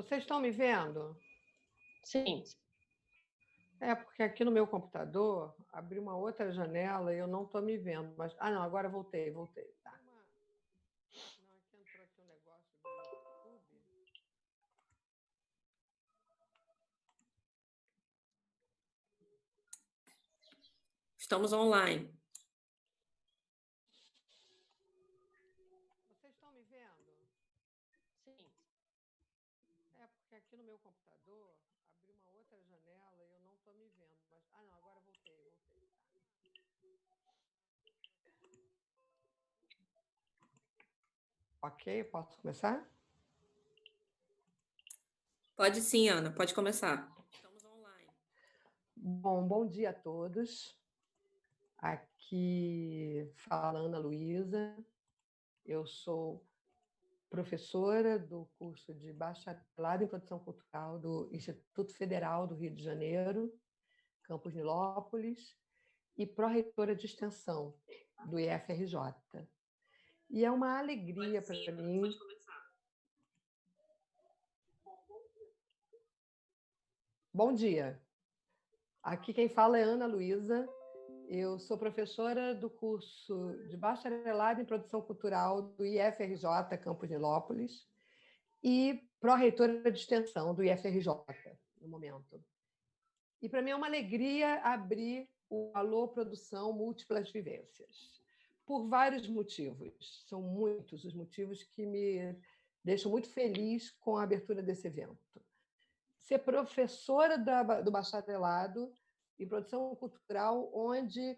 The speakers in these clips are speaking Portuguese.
Vocês estão me vendo? Sim. É, porque aqui no meu computador abriu uma outra janela e eu não estou me vendo. Mas... Ah, não, agora voltei. Tá. Não, aqui entrou aqui um negócio do YouTube. Estamos online. Vocês estão me vendo? Sim. É, porque aqui no meu computador abriu uma outra janela e eu não estou me vendo. Mas... Ah, não, agora voltei. Tá. Ok, posso começar? Pode sim, Ana, pode começar. Estamos online. Bom dia a todos. Aqui fala Ana Luísa. Eu sou professora do curso de bacharelado em produção cultural do Instituto Federal do Rio de Janeiro, Campus Nilópolis, e pró-reitora de extensão do IFRJ. E é uma alegria para mim. Pode começar. Bom dia. Aqui quem fala é Ana Luísa. Eu sou professora do curso de bacharelado em produção cultural do IFRJ, Campus Nilópolis, e pró-reitora de extensão do IFRJ, no momento. E para mim é uma alegria abrir o Alô Produção Múltiplas Vivências, por vários motivos. São muitos os motivos que me deixam muito feliz com a abertura desse evento. Ser professora do bacharelado em produção cultural, onde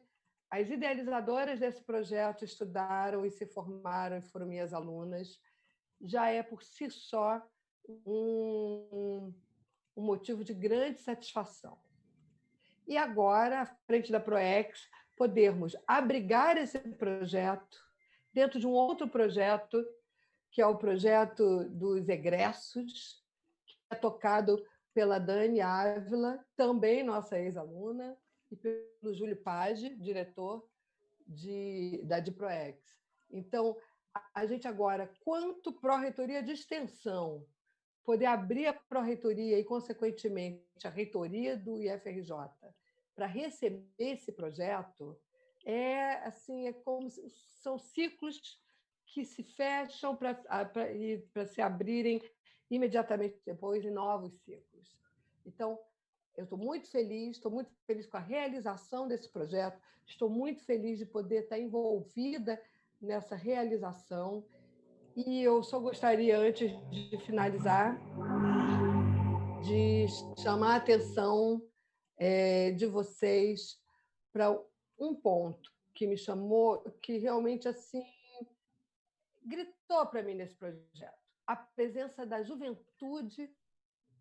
as idealizadoras desse projeto estudaram e se formaram e foram minhas alunas, já é por si só um motivo de grande satisfação. E agora, à frente da ProEx, podermos abrigar esse projeto dentro de um outro projeto, que é o projeto dos egressos, que é tocado pela Dani Ávila, também nossa ex-aluna, e pelo Júlio Page, diretor da DIPROEX. Então, a gente agora, quanto pró-reitoria de extensão, poder abrir a pró-reitoria e, consequentemente, a reitoria do IFRJ para receber esse projeto, é como são ciclos que se fecham para se abrirem imediatamente depois em novos ciclos. Então, eu estou muito feliz com a realização desse projeto, estou muito feliz de poder estar envolvida nessa realização. E eu só gostaria, antes de finalizar, de chamar a atenção de vocês para um ponto que me chamou, que realmente assim gritou para mim nesse projeto: a presença da juventude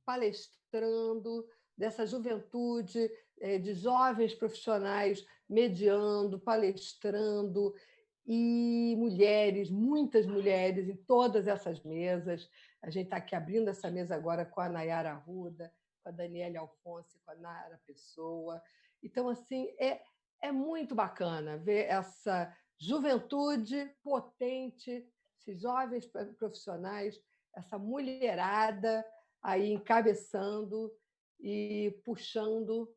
palestrando, dessa juventude de jovens profissionais mediando, palestrando, e mulheres, muitas mulheres em todas essas mesas. A gente está aqui abrindo essa mesa agora com a Nayara Arruda, com a Daniela Alfonso, com a Nara Pessoa. Então, assim, é muito bacana ver essa juventude potente, esses jovens profissionais, essa mulherada aí encabeçando e puxando,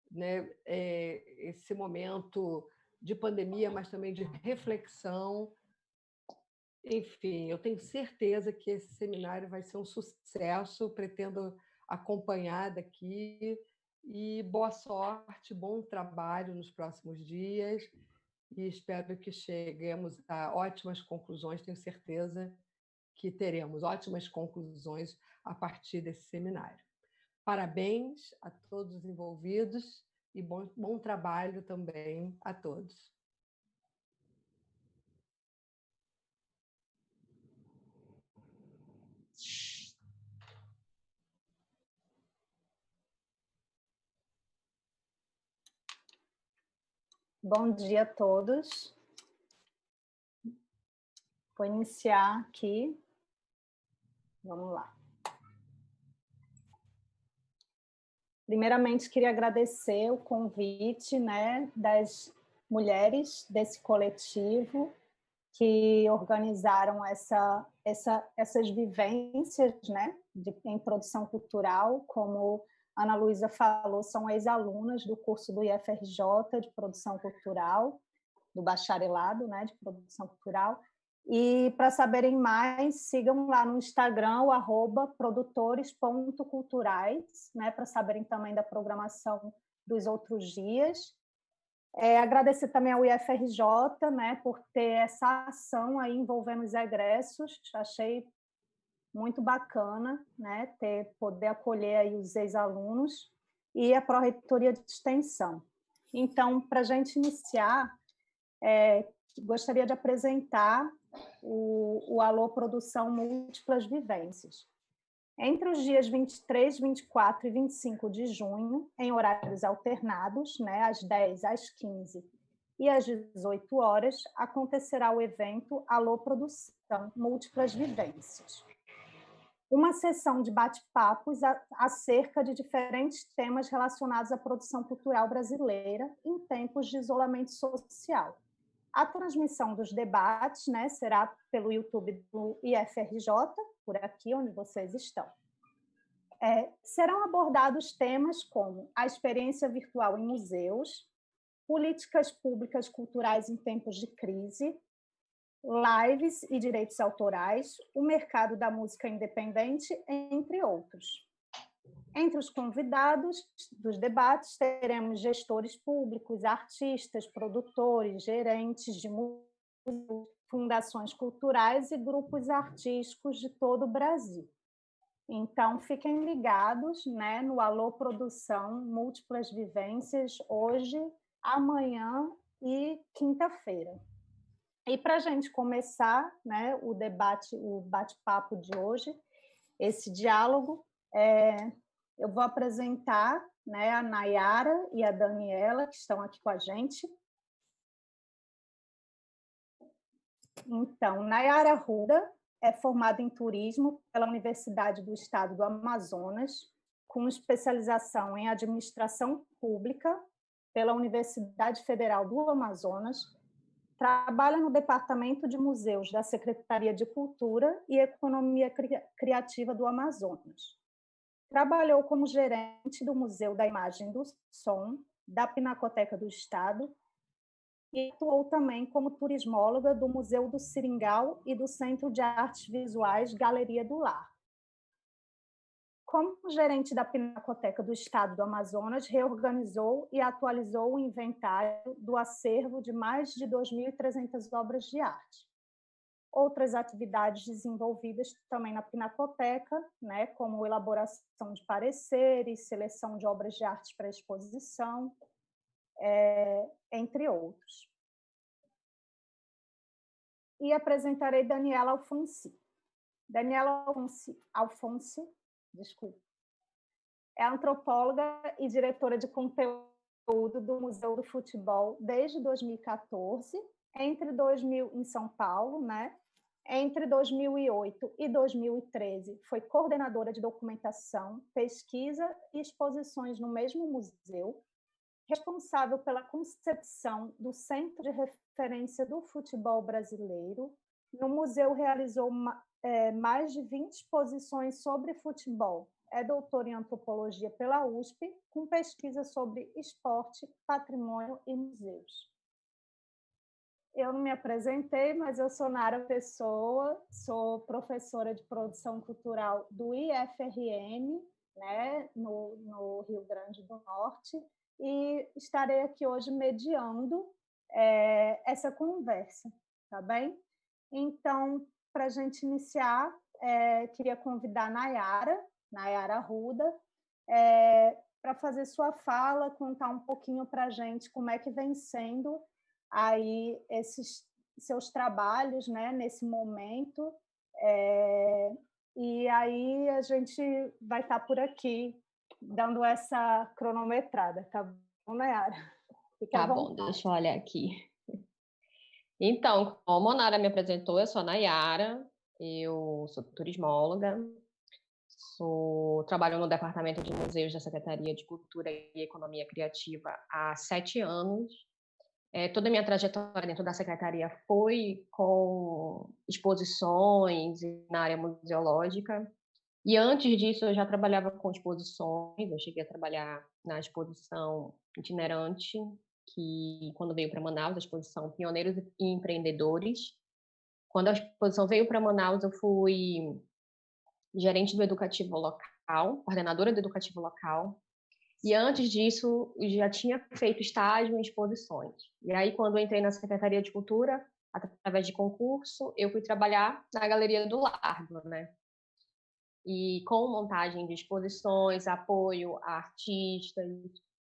né, esse momento de pandemia, mas também de reflexão. Enfim, eu tenho certeza que esse seminário vai ser um sucesso, pretendo acompanhar daqui, e boa sorte, bom trabalho nos próximos dias, e espero que cheguemos a ótimas conclusões, tenho certeza que teremos ótimas conclusões a partir desse seminário. Parabéns a todos os envolvidos e bom trabalho também a todos. Bom dia a todos. Vou iniciar aqui. Vamos lá. Primeiramente, queria agradecer o convite, né, das mulheres desse coletivo que organizaram essas vivências, né, em produção cultural, como a Ana Luísa falou, são ex-alunas do curso do IFRJ de produção cultural, do bacharelado, né, de produção cultural. E para saberem mais, sigam lá no Instagram, o @produtores.culturais, né, para saberem também da programação dos outros dias. Agradecer também ao IFRJ, né, por ter essa ação aí envolvendo os egressos. Achei muito bacana, né, poder acolher aí os ex-alunos e a Pró-Reitoria de Extensão. Então, para a gente iniciar, gostaria de apresentar o Alô Produção Múltiplas Vivências. Entre os dias 23, 24 e 25 de junho, em horários alternados, né, às 10, às 15 e às 18 horas, acontecerá o evento Alô Produção Múltiplas Vivências. Uma sessão de bate-papos acerca de diferentes temas relacionados à produção cultural brasileira em tempos de isolamento social. A transmissão dos debates, né, será pelo YouTube do IFRJ, por aqui onde vocês estão. Serão abordados temas como a experiência virtual em museus, políticas públicas culturais em tempos de crise, lives e direitos autorais, o mercado da música independente, entre outros. Entre os convidados dos debates, teremos gestores públicos, artistas, produtores, gerentes de museus, fundações culturais e grupos artísticos de todo o Brasil. Então, fiquem ligados, né, no Alô Produção Múltiplas Vivências, hoje, amanhã e quinta-feira. E para a gente começar, né, o debate, o bate-papo de hoje, esse diálogo, eu vou apresentar, né, a Nayara e a Daniela, que estão aqui com a gente. Então, Nayara Arruda é formada em turismo pela Universidade do Estado do Amazonas, com especialização em administração pública pela Universidade Federal do Amazonas. Trabalha no Departamento de Museus da Secretaria de Cultura e Economia Criativa do Amazonas. Trabalhou como gerente do Museu da Imagem e do Som, da Pinacoteca do Estado, e atuou também como turismóloga do Museu do Seringal e do Centro de Artes Visuais Galeria do Lar. Como gerente da Pinacoteca do Estado do Amazonas, reorganizou e atualizou o inventário do acervo de mais de 2.300 obras de arte. Outras atividades desenvolvidas também na Pinacoteca, né, como elaboração de pareceres, seleção de obras de arte para exposição, entre outros. E apresentarei Daniela Alfonsi. Daniela Alfonsi, desculpa, é antropóloga e diretora de conteúdo do Museu do Futebol desde 2014, em São Paulo, né? Entre 2008 e 2013, foi coordenadora de documentação, pesquisa e exposições no mesmo museu, responsável pela concepção do Centro de Referência do Futebol Brasileiro. No museu realizou mais de 20 exposições sobre futebol. É doutora em antropologia pela USP, com pesquisa sobre esporte, patrimônio e museus. Eu não me apresentei, mas eu sou Nara Pessoa, sou professora de produção cultural do IFRN, né, no Rio Grande do Norte, e estarei aqui hoje mediando essa conversa, tá bem? Então, para a gente iniciar, queria convidar a Nayara Arruda, para fazer sua fala, contar um pouquinho para a gente como é que vem sendo aí esses seus trabalhos, né, nesse momento, e aí a gente vai estar por aqui dando essa cronometrada, tá bom, Nayara? Tá bom, deixa eu olhar aqui. Então, como a Nara me apresentou, eu sou a Nayara, eu sou turismóloga, trabalho no Departamento de Museus da Secretaria de Cultura e Economia Criativa há 7 anos. Toda a minha trajetória dentro da secretaria foi com exposições na área museológica, E antes disso, eu já trabalhava com exposições, eu cheguei a trabalhar na exposição itinerante, que quando veio para Manaus, a exposição Pioneiros e Empreendedores. Quando a exposição veio para Manaus, eu fui gerente do educativo local, coordenadora do educativo local. E antes disso, eu já tinha feito estágio em exposições. E aí, quando eu entrei na Secretaria de Cultura, através de concurso, eu fui trabalhar na Galeria do Largo, né? E com montagem de exposições, apoio a artistas.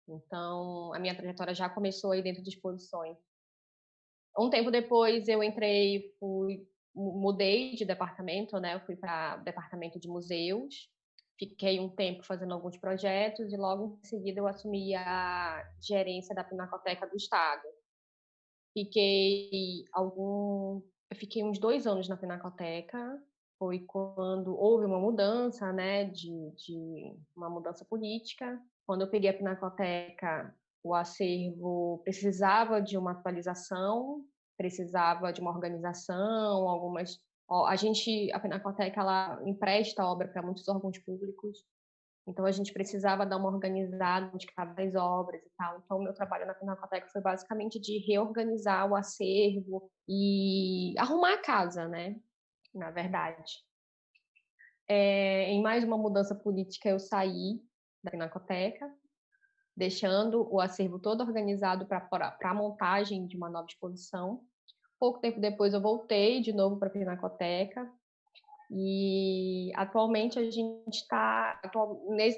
Então, a minha trajetória já começou aí dentro de exposições. Um tempo depois, eu mudei de departamento, né? Eu fui para o departamento de museus. Fiquei um tempo fazendo alguns projetos e logo em seguida eu assumi a gerência da Pinacoteca do Estado. Eu fiquei uns 2 anos na Pinacoteca. Foi quando houve uma mudança, né, de uma mudança política. Quando eu peguei a Pinacoteca, o acervo precisava de uma atualização, precisava de uma organização, a Pinacoteca, ela empresta obra para muitos órgãos públicos, então a gente precisava dar uma organizada onde cada as obras e tal. Então, o meu trabalho na Pinacoteca foi basicamente de reorganizar o acervo e arrumar a casa, né? Na verdade. Em mais uma mudança política, eu saí da Pinacoteca, deixando o acervo todo organizado para a montagem de uma nova exposição. Pouco tempo depois, eu voltei de novo para a Pinacoteca. E atualmente a gente está,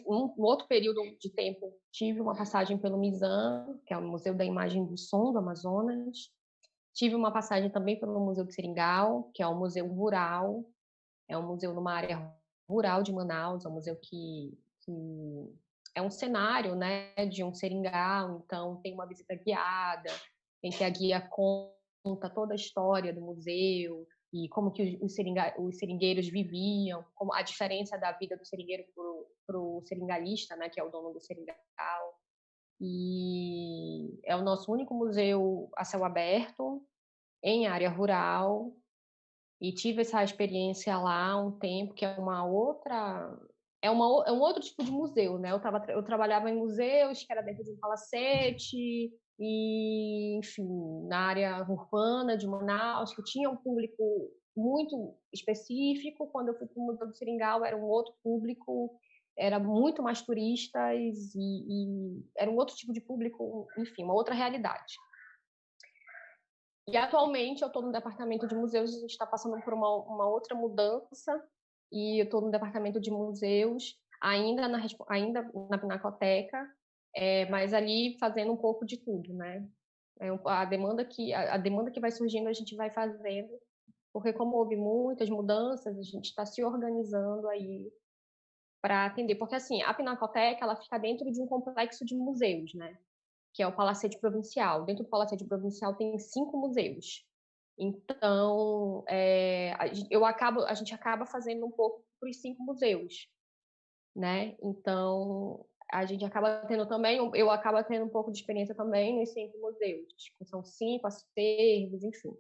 num outro período de tempo, tive uma passagem pelo MISAM, que é o Museu da Imagem e do Som do Amazonas. Tive uma passagem também pelo Museu do Seringal, que é um museu rural, é um museu numa área rural de Manaus, é um museu que é um cenário, né, de um seringal, então tem uma visita guiada, em que a guia conta toda a história do museu e como que os seringueiros viviam, como a diferença da vida do seringueiro para o seringalista, né, que é o dono do seringal. E é o nosso único museu a céu aberto, em área rural, e tive essa experiência lá há um tempo, que é uma outra... É um outro tipo de museu, né? Eu trabalhava em museus, que era dentro de um palacete, e, enfim, na área urbana de Manaus, que tinha um público muito específico. Quando eu fui para o Museu do Seringal, era um outro público, era muito mais turistas, e era um outro tipo de público, enfim, uma outra realidade. E atualmente eu estou no departamento de museus, a gente está passando por uma outra mudança, e eu estou no departamento de museus, ainda na Pinacoteca, mas ali fazendo um pouco de tudo, né? A demanda que vai surgindo a gente vai fazendo, porque como houve muitas mudanças, a gente está se organizando aí para atender, porque assim, a Pinacoteca ela fica dentro de um complexo de museus, né? Que é o Palacete Provincial. Dentro do Palacete Provincial tem 5 museus. Então, a gente acaba fazendo um pouco para os 5 museus, né? Então, a gente acaba tendo também, eu acabo tendo um pouco de experiência também nos 5 museus, que são 5 acervos, enfim.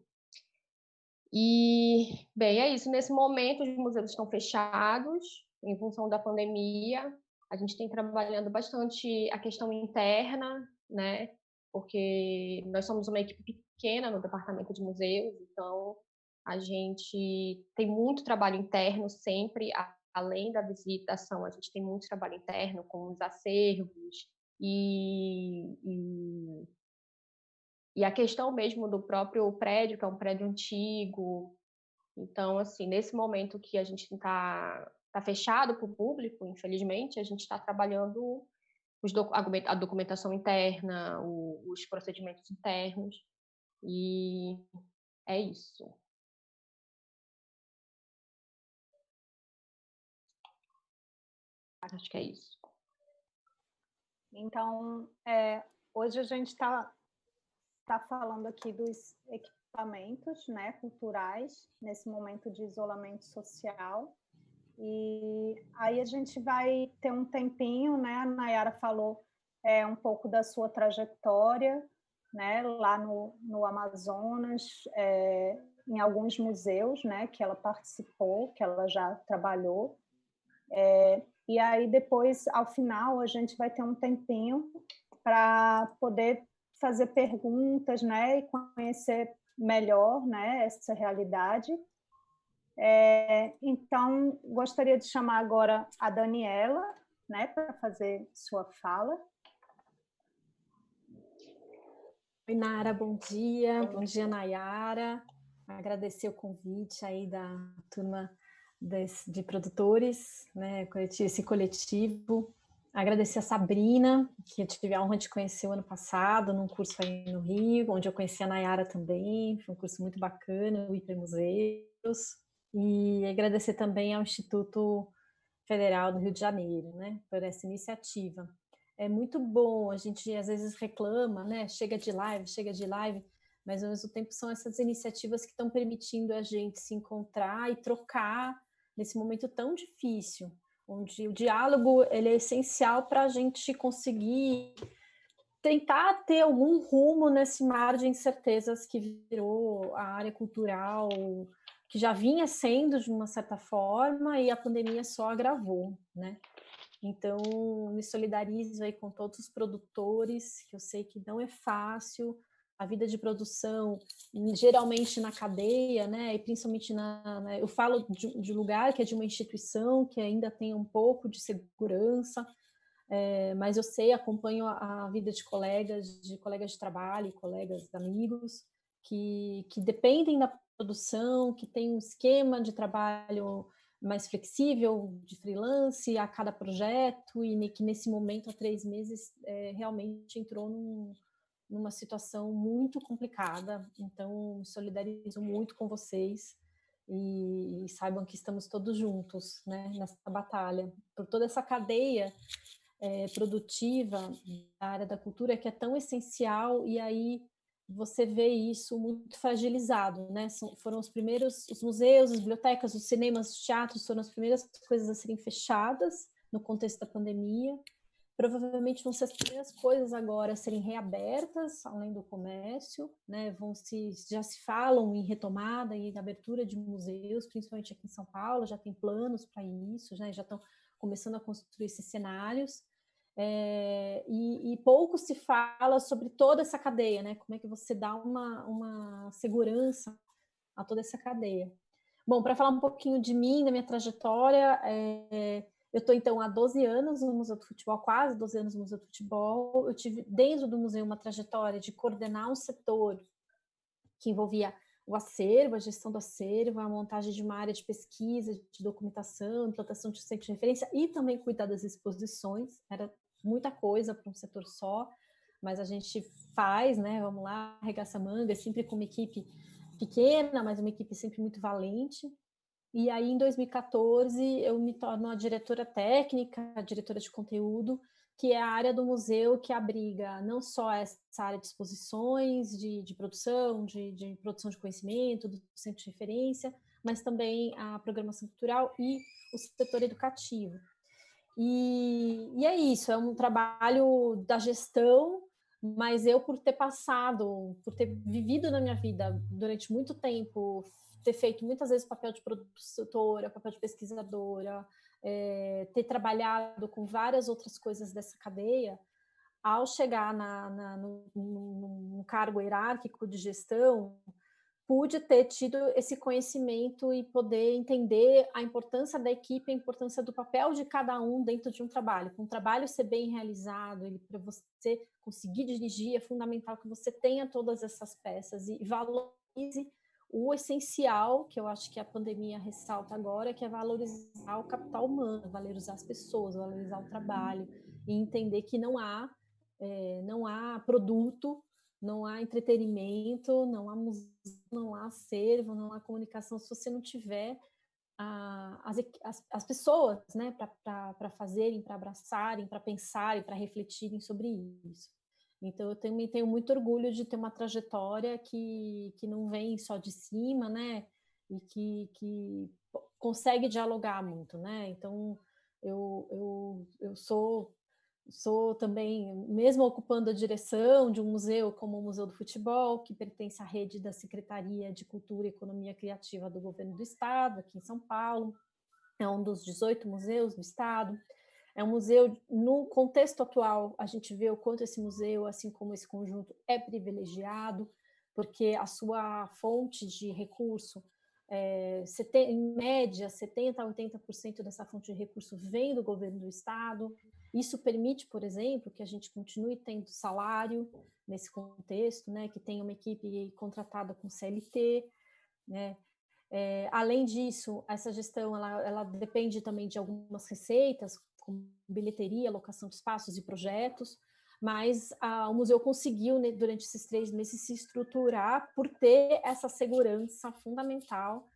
E, bem, é isso. Nesse momento, os museus estão fechados em função da pandemia. A gente tem trabalhando bastante a questão interna, né? Porque nós somos uma equipe pequena no departamento de museus, então a gente tem muito trabalho interno sempre, além da visitação, a gente tem muito trabalho interno com os acervos e a questão mesmo do próprio prédio, que é um prédio antigo. Então, assim, nesse momento que a gente está fechado para o público, infelizmente, a gente está trabalhando a documentação interna, os procedimentos internos, e é isso. Acho que é isso. Então, hoje a gente está falando aqui dos equipamentos, né, culturais, nesse momento de isolamento social. E aí a gente vai ter um tempinho, né? A Nayara falou um pouco da sua trajetória, né, lá no Amazonas, em alguns museus, né, que ela participou, que ela já trabalhou. E aí depois, ao final, a gente vai ter um tempinho para poder fazer perguntas, né, e conhecer melhor, né, essa realidade. Então, gostaria de chamar agora a Daniela, né, para fazer sua fala. Oi, Nara, bom dia, Nayara. Agradecer o convite aí da turma de produtores, né, esse coletivo. Agradecer a Sabrina, que eu tive a honra de conhecer o ano passado, num curso aí no Rio, onde eu conheci a Nayara também, foi um curso muito bacana, o Hipermuseus. E agradecer também ao Instituto Federal do Rio de Janeiro, né, por essa iniciativa. É muito bom, a gente às vezes reclama, né, chega de live, mas ao mesmo tempo são essas iniciativas que estão permitindo a gente se encontrar e trocar nesse momento tão difícil, onde o diálogo ele é essencial para a gente conseguir tentar ter algum rumo nesse mar de incertezas que virou a área cultural, que já vinha sendo de uma certa forma e a pandemia só agravou, né? Então, me solidarizo aí com todos os produtores, que eu sei que não é fácil, a vida de produção, geralmente na cadeia, né, e principalmente eu falo de lugar que é de uma instituição que ainda tem um pouco de segurança, mas eu sei, acompanho a vida de colegas de trabalho, colegas, amigos, que dependem da produção, que tem um esquema de trabalho mais flexível, de freelance a cada projeto, e que nesse momento, há 3 meses, realmente entrou numa situação muito complicada. Então, me solidarizo muito com vocês e saibam que estamos todos juntos, né, nessa batalha, por toda essa cadeia produtiva da área da cultura que é tão essencial, e aí você vê isso muito fragilizado, né? Foram os primeiros, os museus, as bibliotecas, os cinemas, os teatros foram as primeiras coisas a serem fechadas no contexto da pandemia. Provavelmente vão ser as primeiras coisas agora a serem reabertas, além do comércio, né? Já se falam em retomada e abertura de museus, principalmente aqui em São Paulo, já tem planos para isso, né? Já estão começando a construir esses cenários. E pouco se fala sobre toda essa cadeia, né? Como é que você dá uma segurança a toda essa cadeia. Bom, para falar um pouquinho de mim, da minha trajetória, eu estou, então, há 12 anos no Museu do Futebol, quase 12 anos no Museu do Futebol. Eu tive, dentro do museu, uma trajetória de coordenar um setor que envolvia o acervo, a gestão do acervo, a montagem de uma área de pesquisa, de documentação, implantação de centro de referência e também cuidar das exposições. Era muita coisa para um setor só, mas a gente faz, né? Vamos lá, arregaça a manga, sempre com uma equipe pequena, mas uma equipe sempre muito valente. E aí, em 2014, eu me torno a diretora técnica, a diretora de conteúdo, que é a área do museu que abriga não só essa área de exposições, de produção, de produção de conhecimento, do centro de referência, mas também a programação cultural e o setor educativo. E é isso, é um trabalho da gestão, mas eu, por ter vivido na minha vida durante muito tempo, ter feito muitas vezes papel de produtora, papel de pesquisadora, ter trabalhado com várias outras coisas dessa cadeia, ao chegar no cargo hierárquico de gestão, pude ter tido esse conhecimento e poder entender a importância da equipe, a importância do papel de cada um dentro de um trabalho. Para um trabalho ser bem realizado, para você conseguir dirigir, é fundamental que você tenha todas essas peças e valorize o essencial, que eu acho que a pandemia ressalta agora, que é valorizar o capital humano, valorizar as pessoas, valorizar o trabalho e entender que não há produto, não há entretenimento, não há música, não há acervo, não há comunicação se você não tiver as pessoas, né, para fazerem, para abraçarem, para pensarem, para refletirem sobre isso. Então, eu também tenho muito orgulho de ter uma trajetória que não vem só de cima, né, e que consegue dialogar muito, né. Então, eu sou também, mesmo ocupando a direção de um museu como o Museu do Futebol, que pertence à rede da Secretaria de Cultura e Economia Criativa do Governo do Estado, aqui em São Paulo. é um dos 18 museus do Estado. É um museu, no contexto atual, a gente vê o quanto esse museu, assim como esse conjunto, é privilegiado, porque a sua fonte de recurso, em média, 70% a 80% dessa fonte de recurso vem do governo do Estado. Isso permite, por exemplo, que a gente continue tendo salário nesse contexto, né, que tenha uma equipe contratada com CLT, né. Além disso, essa gestão ela depende também de algumas receitas, como bilheteria, locação de espaços e projetos, mas o museu conseguiu, né, durante esses 3 meses, se estruturar por ter essa segurança fundamental,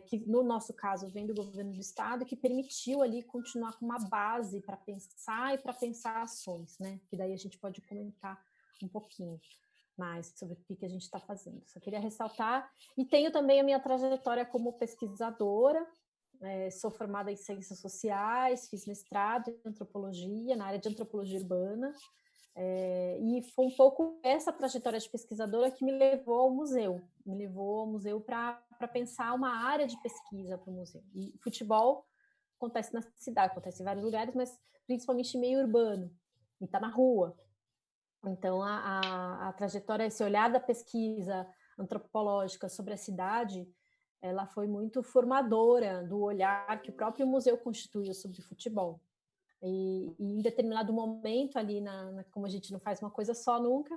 que no nosso caso vem do governo do Estado, que permitiu ali continuar com uma base para pensar e para pensar ações, né? Que daí a gente pode comentar um pouquinho mais sobre o que a gente está fazendo. Só queria ressaltar, e tenho também a minha trajetória como pesquisadora, sou formada em Ciências Sociais, fiz mestrado em Antropologia, na área de Antropologia Urbana, e foi um pouco essa trajetória de pesquisadora que me levou ao museu para pensar uma área de pesquisa para o museu. E futebol acontece na cidade, acontece em vários lugares, mas principalmente em meio urbano, e está na rua. Então, a trajetória, esse olhar da pesquisa antropológica sobre a cidade, ela foi muito formadora do olhar que o próprio museu constituiu sobre futebol. E em determinado momento ali, como a gente não faz uma coisa só nunca,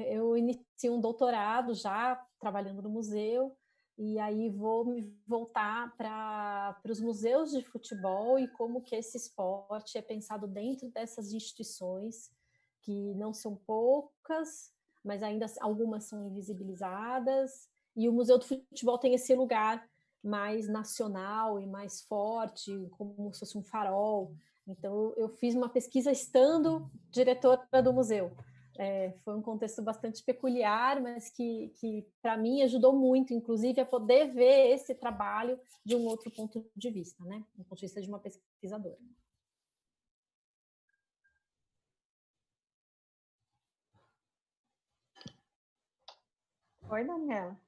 eu iniciei um doutorado já trabalhando no museu, e aí vou me voltar para os museus de futebol e como que esse esporte é pensado dentro dessas instituições, que não são poucas, mas ainda algumas são invisibilizadas, e o Museu do Futebol tem esse lugar mais nacional e mais forte, como se fosse um farol. Então, eu fiz uma pesquisa estando diretora do museu. Foi um contexto bastante peculiar, mas que para mim, ajudou muito, inclusive, a poder ver esse trabalho de um outro ponto de vista, né? Do ponto de vista de uma pesquisadora. Oi, Daniela.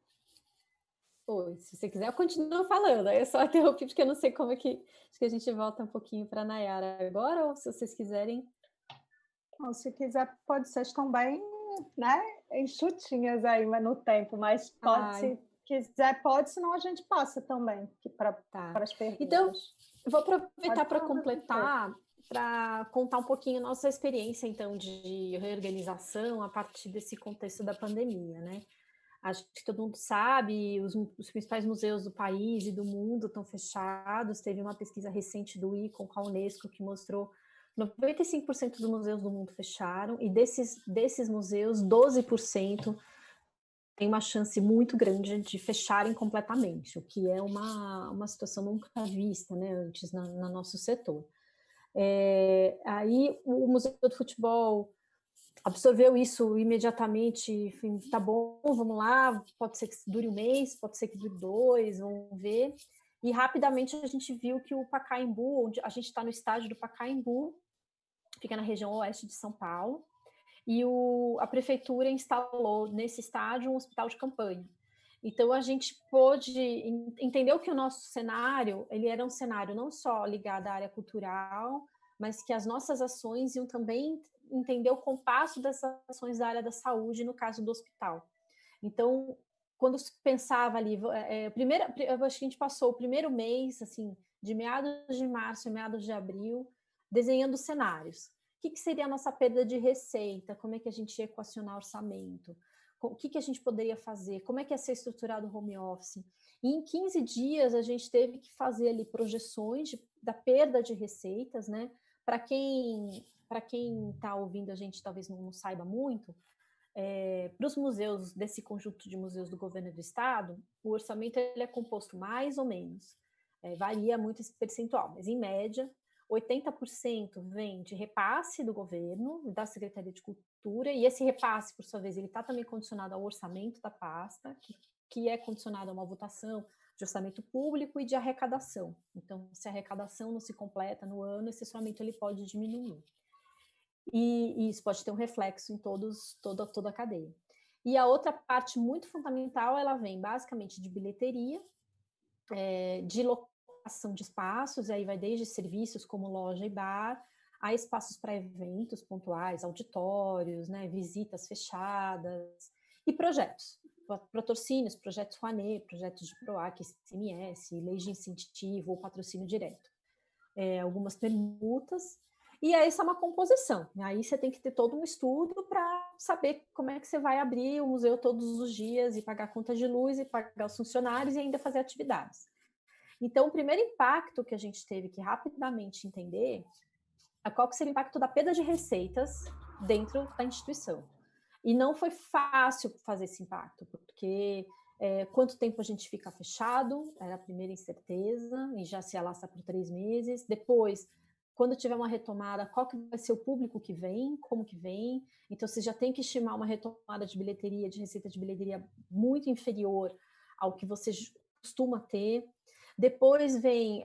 Oi, se você quiser, eu continuo falando. Aí eu só interrompi porque eu não sei como é que... Acho que a gente volta um pouquinho para a Nayara agora, ou se vocês quiserem... Não, se quiser, pode ser, estão bem, né, enxutinhas aí no tempo, mas pode, se quiser, pode, senão a gente passa também para as perguntas. Então, eu vou aproveitar para completar, para contar um pouquinho a nossa experiência, então, de reorganização a partir desse contexto da pandemia, né? Acho que todo mundo sabe, os principais museus do país e do mundo estão fechados. Teve uma pesquisa recente do ICOM com a Unesco que mostrou 95% dos museus do mundo fecharam, e desses museus, 12% tem uma chance muito grande de fecharem completamente, o que é uma situação nunca vista, né, antes no nosso setor. Aí o Museu do Futebol absorveu isso imediatamente, enfim, tá bom, vamos lá, pode ser que dure um mês, pode ser que dure 2, vamos ver. E rapidamente a gente viu que o Pacaembu, onde a gente está no estádio do Pacaembu, fica na região oeste de São Paulo, e a prefeitura instalou nesse estádio um hospital de campanha. Então a gente pôde entender que o nosso cenário, ele era um cenário não só ligado à área cultural, mas que as nossas ações iam também entender o compasso dessas ações da área da saúde, no caso do hospital. Então, quando se pensava ali, eu acho que a gente passou o primeiro mês, assim, de meados de março a meados de abril, desenhando cenários. O que seria a nossa perda de receita? Como é que a gente ia equacionar orçamento? O que a gente poderia fazer? Como é que ia ser estruturado o home office? E em 15 dias, a gente teve que fazer ali projeções da perda de receitas, né? Para quem está ouvindo a gente talvez não saiba muito, para os museus, desse conjunto de museus do governo do estado, o orçamento ele é composto mais ou menos, varia muito esse percentual, mas em média, 80% vem de repasse do governo, da Secretaria de Cultura, e esse repasse, por sua vez, ele está também condicionado ao orçamento da pasta, que é condicionado a uma votação de orçamento público e de arrecadação. Então, se a arrecadação não se completa no ano, esse orçamento ele pode diminuir. E isso pode ter um reflexo em toda a cadeia. E a outra parte muito fundamental, ela vem basicamente de bilheteria, de alocação de espaços, e aí vai desde serviços como loja e bar, a espaços para eventos pontuais, auditórios, né, visitas fechadas, e projetos, patrocínios, projetos Rouanet, projetos de PROAC, ICMS, leis de incentivo ou patrocínio direto. Algumas permutas, e aí essa é uma composição. Aí você tem que ter todo um estudo para saber como é que você vai abrir o museu todos os dias e pagar conta de luz e pagar os funcionários e ainda fazer atividades. Então, o primeiro impacto que a gente teve que rapidamente entender é qual que seria o impacto da perda de receitas dentro da instituição. E não foi fácil fazer esse impacto, porque quanto tempo a gente fica fechado, era a primeira incerteza, e já se alastra por 3 meses. Depois, quando tiver uma retomada, qual que vai ser o público que vem, como que vem. Então, você já tem que estimar uma retomada de bilheteria, de receita de bilheteria muito inferior ao que você costuma ter. Depois vem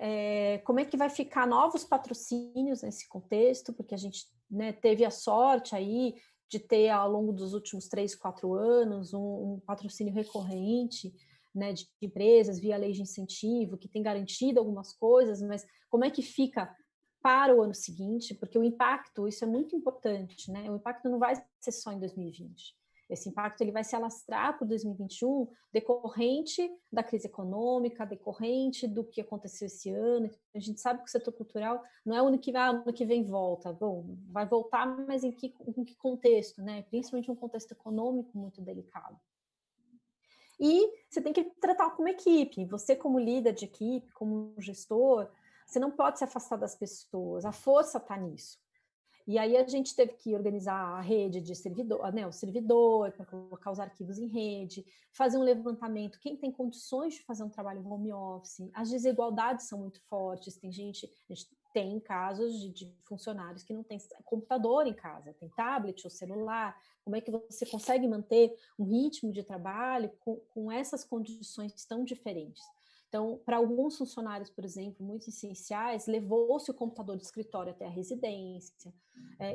como é que vai ficar novos patrocínios nesse contexto, porque a gente, né, teve a sorte aí de ter, ao longo dos últimos 3, 4 anos, um patrocínio recorrente, né, de empresas via lei de incentivo, que tem garantido algumas coisas, mas como é que fica para o ano seguinte? Porque o impacto, isso é muito importante, né? O impacto não vai ser só em 2020. Esse impacto ele vai se alastrar para 2021, decorrente da crise econômica, decorrente do que aconteceu esse ano. A gente sabe que o setor cultural não é o ano que vem volta. Bom, vai voltar, mas em que contexto, né? Principalmente um contexto econômico muito delicado. E você tem que tratar como equipe. Você, como líder de equipe, como gestor, você não pode se afastar das pessoas. A força está nisso. E aí a gente teve que organizar a rede de servidor, né, o servidor, para colocar os arquivos em rede, fazer um levantamento, quem tem condições de fazer um trabalho home office. As desigualdades são muito fortes, a gente tem casos de funcionários que não tem computador em casa, tem tablet ou celular. Como é que você consegue manter um ritmo de trabalho com essas condições tão diferentes? Então, para alguns funcionários, por exemplo, muito essenciais, levou-se o computador de escritório até a residência,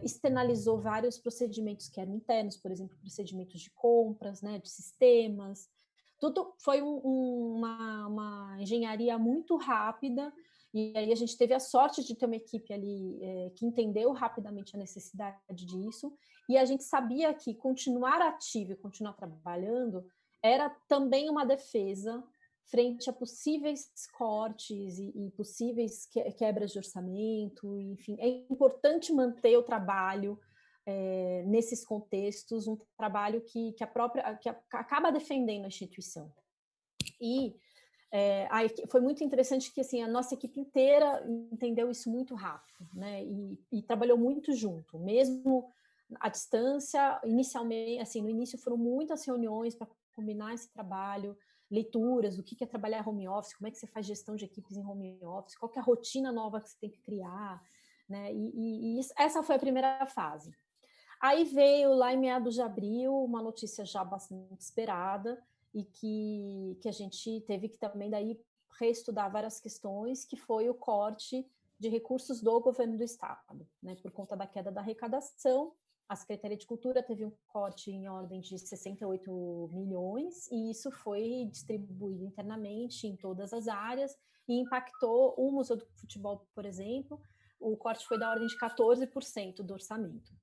externalizou vários procedimentos que eram internos, por exemplo, procedimentos de compras, né, de sistemas. Tudo foi uma engenharia muito rápida, e aí a gente teve a sorte de ter uma equipe ali que entendeu rapidamente a necessidade disso, e a gente sabia que continuar ativo e continuar trabalhando era também uma defesa frente a possíveis cortes e possíveis quebras de orçamento, enfim, é importante manter o trabalho nesses contextos, um trabalho que acaba defendendo a instituição. E foi muito interessante que assim, a nossa equipe inteira entendeu isso muito rápido, né? E trabalhou muito junto, mesmo à distância. Inicialmente, assim, no início foram muitas reuniões para combinar esse trabalho, leituras, o que é trabalhar home office, como é que você faz gestão de equipes em home office, qual que é a rotina nova que você tem que criar, né? E essa foi a primeira fase. Aí veio lá em meados de abril uma notícia já bastante esperada e que a gente teve que também daí reestudar várias questões, que foi o corte de recursos do governo do estado, né? Por conta da queda da arrecadação, a Secretaria de Cultura teve um corte em ordem de 68 milhões e isso foi distribuído internamente em todas as áreas e impactou o Museu do Futebol, por exemplo. O corte foi da ordem de 14% do orçamento.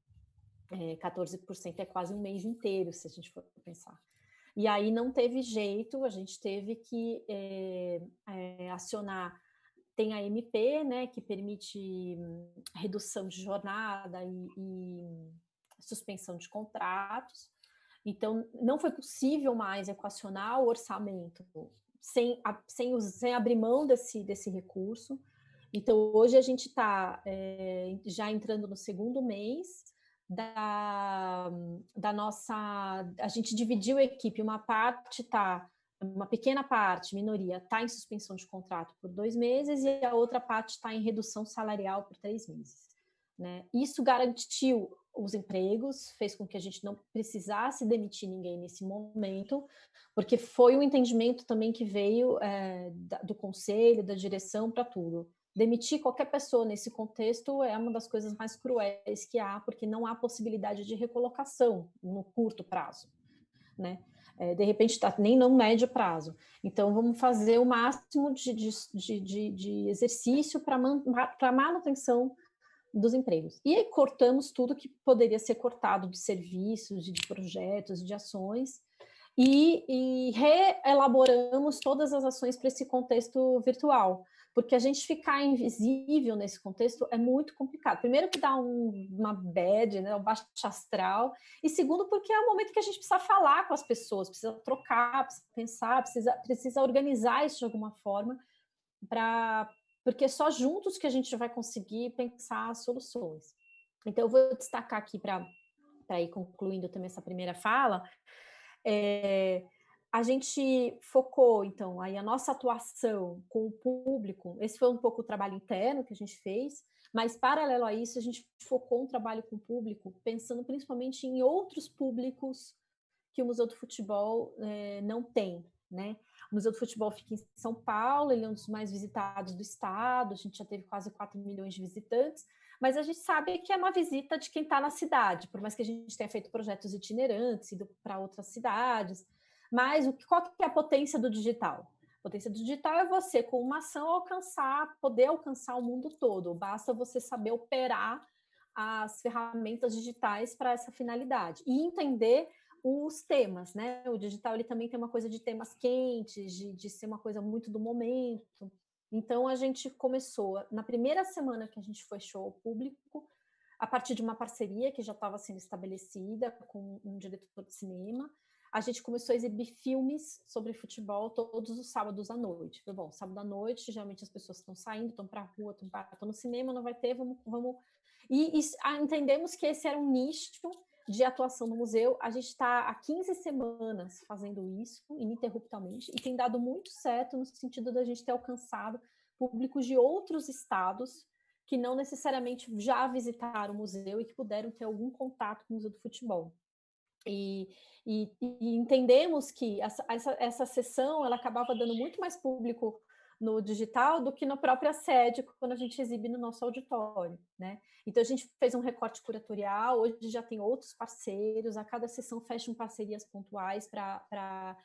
14% é quase um mês inteiro, se a gente for pensar. E aí não teve jeito, a gente teve que acionar. Tem a MP, né, que permite redução de jornada e suspensão de contratos. Então, não foi possível mais equacionar o orçamento sem abrir mão desse recurso. Então, hoje a gente está já entrando no segundo mês da nossa... A gente dividiu a equipe, uma pequena parte, minoria, está em suspensão de contrato por 2 meses e a outra parte está em redução salarial por 3 meses. Né? Isso garantiu os empregos, fez com que a gente não precisasse demitir ninguém nesse momento, porque foi um entendimento também que veio do conselho, da direção, para tudo. Demitir qualquer pessoa nesse contexto é uma das coisas mais cruéis que há, porque não há possibilidade de recolocação no curto prazo, né? de repente está nem no médio prazo. Então, vamos fazer o máximo de exercício para a manutenção dos empregos. E aí cortamos tudo que poderia ser cortado de serviços, de projetos, de ações, e reelaboramos todas as ações para esse contexto virtual, porque a gente ficar invisível nesse contexto é muito complicado. Primeiro que dá uma bad, né, um baixo astral, e segundo porque é o momento que a gente precisa falar com as pessoas, precisa trocar, precisa pensar, precisa organizar isso de alguma forma, porque é só juntos que a gente vai conseguir pensar soluções. Então, eu vou destacar aqui para ir concluindo também essa primeira fala, a gente focou, então, aí a nossa atuação com o público, esse foi um pouco o trabalho interno que a gente fez, mas, paralelo a isso, a gente focou um trabalho com o público, pensando principalmente em outros públicos que o Museu do Futebol não tem, né? O Museu do Futebol fica em São Paulo, ele é um dos mais visitados do estado, a gente já teve quase 4 milhões de visitantes, mas a gente sabe que é uma visita de quem está na cidade, por mais que a gente tenha feito projetos itinerantes, ido para outras cidades. Mas qual que é a potência do digital? A potência do digital é você, com uma ação, poder alcançar o mundo todo. Basta você saber operar as ferramentas digitais para essa finalidade e entender os temas, né? O digital ele também tem uma coisa de temas quentes, de ser uma coisa muito do momento. Então, a gente começou, na primeira semana que a gente fechou ao público, a partir de uma parceria que já estava sendo estabelecida com um diretor de cinema, a gente começou a exibir filmes sobre futebol todos os sábados à noite. Falei, bom, sábado à noite, geralmente as pessoas estão saindo, estão para a rua, estão no cinema, não vai ter, vamos... E entendemos que esse era um nicho de atuação no museu. A gente está há 15 semanas fazendo isso, ininterruptamente, e tem dado muito certo no sentido da gente ter alcançado públicos de outros estados que não necessariamente já visitaram o museu e que puderam ter algum contato com o Museu do Futebol. E entendemos que essa sessão ela acabava dando muito mais público no digital do que na própria sede, quando a gente exibe no nosso auditório, né? Então, a gente fez um recorte curatorial, hoje já tem outros parceiros, a cada sessão fecham parcerias pontuais para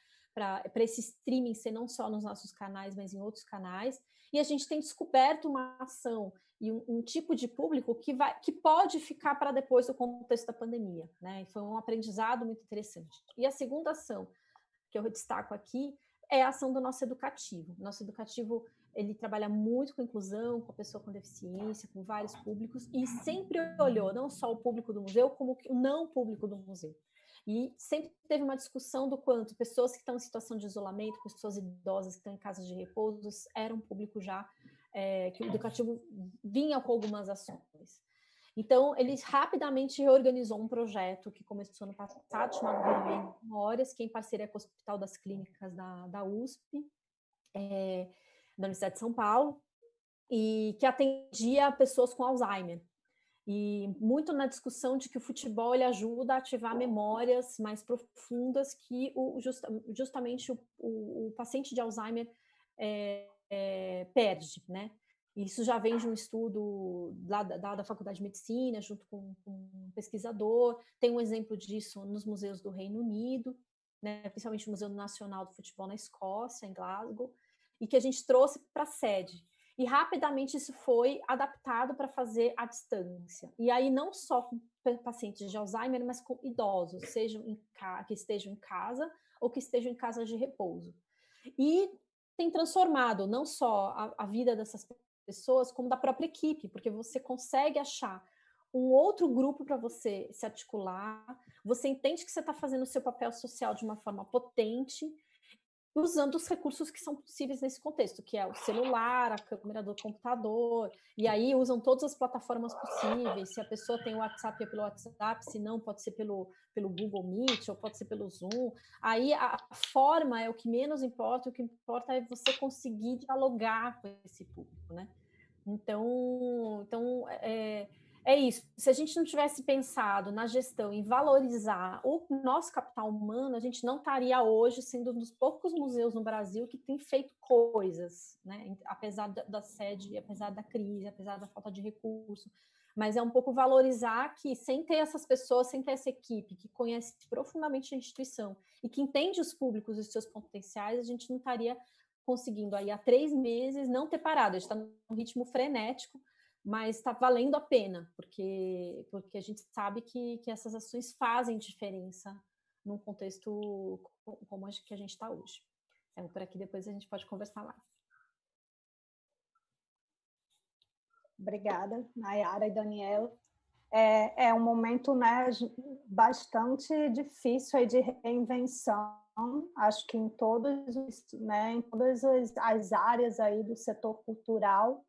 esse streaming ser não só nos nossos canais, mas em outros canais, e a gente tem descoberto uma ação e um tipo de público que pode ficar para depois do contexto da pandemia, né? E foi um aprendizado muito interessante. E a segunda ação que eu destaco aqui é a ação do nosso educativo. Nosso educativo, ele trabalha muito com inclusão, com a pessoa com deficiência, com vários públicos, e sempre olhou não só o público do museu, como o não público do museu. E sempre teve uma discussão do quanto pessoas que estão em situação de isolamento, pessoas idosas que estão em casas de repouso, era um público já que o educativo vinha com algumas ações. Então, ele rapidamente reorganizou um projeto que começou no passado, chamado Renovar Memórias, que é em parceria com o Hospital das Clínicas da USP, da Universidade de São Paulo, e que atendia pessoas com Alzheimer. E muito na discussão de que o futebol ele ajuda a ativar memórias mais profundas que justamente o paciente de Alzheimer perde, né? Isso já vem de um estudo lá da Faculdade de Medicina, junto com um pesquisador. Tem um exemplo disso nos museus do Reino Unido, né? Principalmente o Museu Nacional do Futebol na Escócia, em Glasgow, e que a gente trouxe para a sede. E rapidamente isso foi adaptado para fazer à distância. E aí não só com pacientes de Alzheimer, mas com idosos, que estejam em casa ou que estejam em casa de repouso. E tem transformado não só a vida dessas pessoas, como da própria equipe, porque você consegue achar um outro grupo para você se articular, você entende que você está fazendo o seu papel social de uma forma potente, usando os recursos que são possíveis nesse contexto, que é o celular, a câmera do computador, e aí usam todas as plataformas possíveis. Se a pessoa tem o WhatsApp, é pelo WhatsApp, se não, pode ser pelo Google Meet, ou pode ser pelo Zoom. Aí a forma é o que menos importa, o que importa é você conseguir dialogar com esse público, né? Então É isso. Se a gente não tivesse pensado na gestão em valorizar o nosso capital humano, a gente não estaria hoje sendo um dos poucos museus no Brasil que tem feito coisas, né? Apesar da sede, apesar da crise, apesar da falta de recurso. Mas é um pouco valorizar que, sem ter essas pessoas, sem ter essa equipe que conhece profundamente a instituição e que entende os públicos e os seus potenciais, a gente não estaria conseguindo aí há 3 meses não ter parado. A gente está num ritmo frenético, mas está valendo a pena, porque a gente sabe que essas ações fazem diferença num contexto como acho que a gente está hoje. Então, por aqui depois a gente pode conversar mais. Obrigada, Nayara e Daniel. É um momento, né, bastante difícil aí de reinvenção, acho que em todas as áreas aí do setor cultural.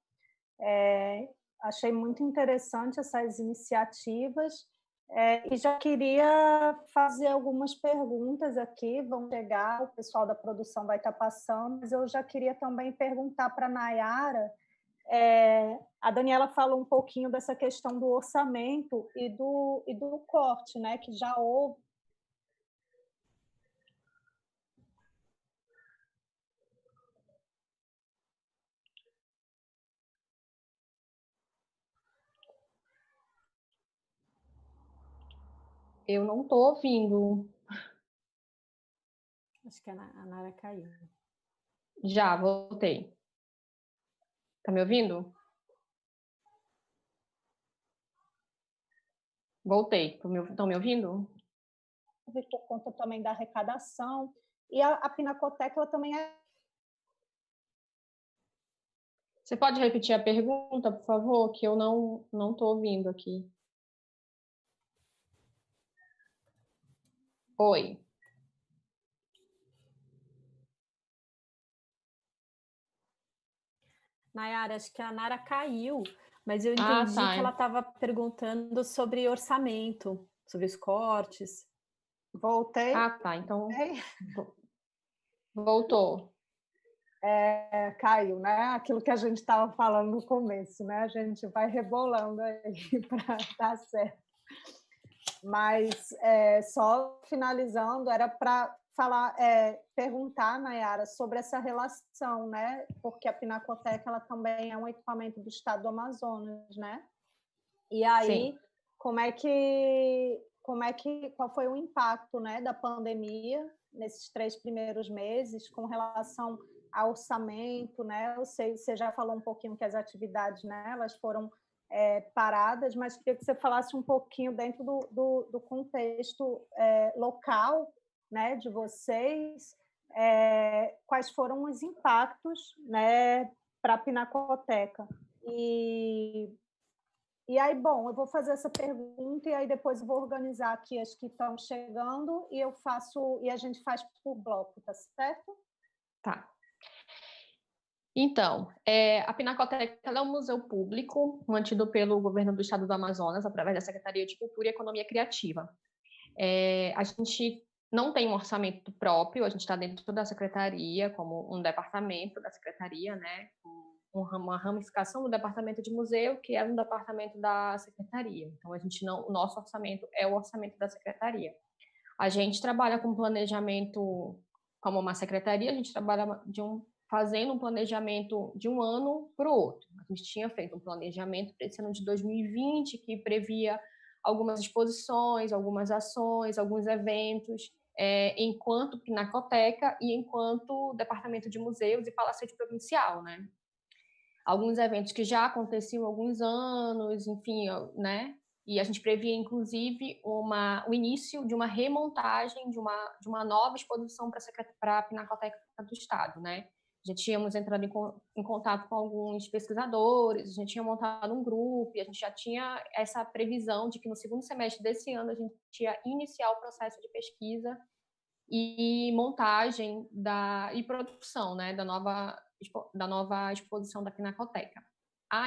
Achei muito interessante essas iniciativas e já queria fazer algumas perguntas aqui, vão chegar, o pessoal da produção vai estar passando, mas eu já queria também perguntar para a Nayara. A Daniela falou um pouquinho dessa questão do orçamento e do corte, né, que já houve. Eu não estou ouvindo. Acho que a Nara caiu. Já, voltei. Tá me ouvindo? Voltei. Estão me ouvindo? Por conta também da arrecadação. E a Pinacoteca ela também é... Você pode repetir a pergunta, por favor, que eu não estou ouvindo aqui. Oi. Nayara, acho que a Nara caiu, mas eu entendi que ela estava perguntando sobre orçamento, sobre os cortes. Voltei. Ah, tá. Então, voltou. Caiu, né? Aquilo que a gente estava falando no começo, né? A gente vai rebolando aí para dar certo. Mas só finalizando, era para falar, perguntar, Nayara, sobre essa relação, né? Porque a Pinacoteca ela também é um equipamento do Estado do Amazonas, né? E aí, Sim. qual foi o impacto, né, da pandemia nesses 3 primeiros meses com relação ao orçamento, né? Eu sei, você já falou um pouquinho que as atividades, né, elas foram paradas, mas queria que você falasse um pouquinho dentro do contexto local, né, de vocês, quais foram os impactos, né, para a Pinacoteca. E aí, bom, eu vou fazer essa pergunta e aí depois eu vou organizar aqui as que estão chegando e a gente faz por bloco, tá certo? Tá. Então, a Pinacoteca é um museu público mantido pelo governo do Estado do Amazonas, através da Secretaria de Cultura e Economia Criativa. A gente não tem um orçamento próprio, a gente está dentro da secretaria, como um departamento da secretaria, né? Uma ramificação do departamento de museu, que é um departamento da secretaria. Então, o nosso orçamento é o orçamento da secretaria. A gente trabalha com planejamento, como uma secretaria, a gente trabalha fazendo um planejamento de um ano para o outro. A gente tinha feito um planejamento para esse ano de 2020, que previa algumas exposições, algumas ações, alguns eventos, enquanto Pinacoteca e enquanto Departamento de Museus e Palacete Provincial, né? Alguns eventos que já aconteciam há alguns anos, enfim, né? E a gente previa, inclusive, o início de uma remontagem de uma nova exposição para a Pinacoteca do Estado, né? Já tínhamos entrado em contato com alguns pesquisadores, a gente tinha montado um grupo, e a gente já tinha essa previsão de que no segundo semestre desse ano a gente ia iniciar o processo de pesquisa e montagem e produção, né, da nova exposição da Pinacoteca.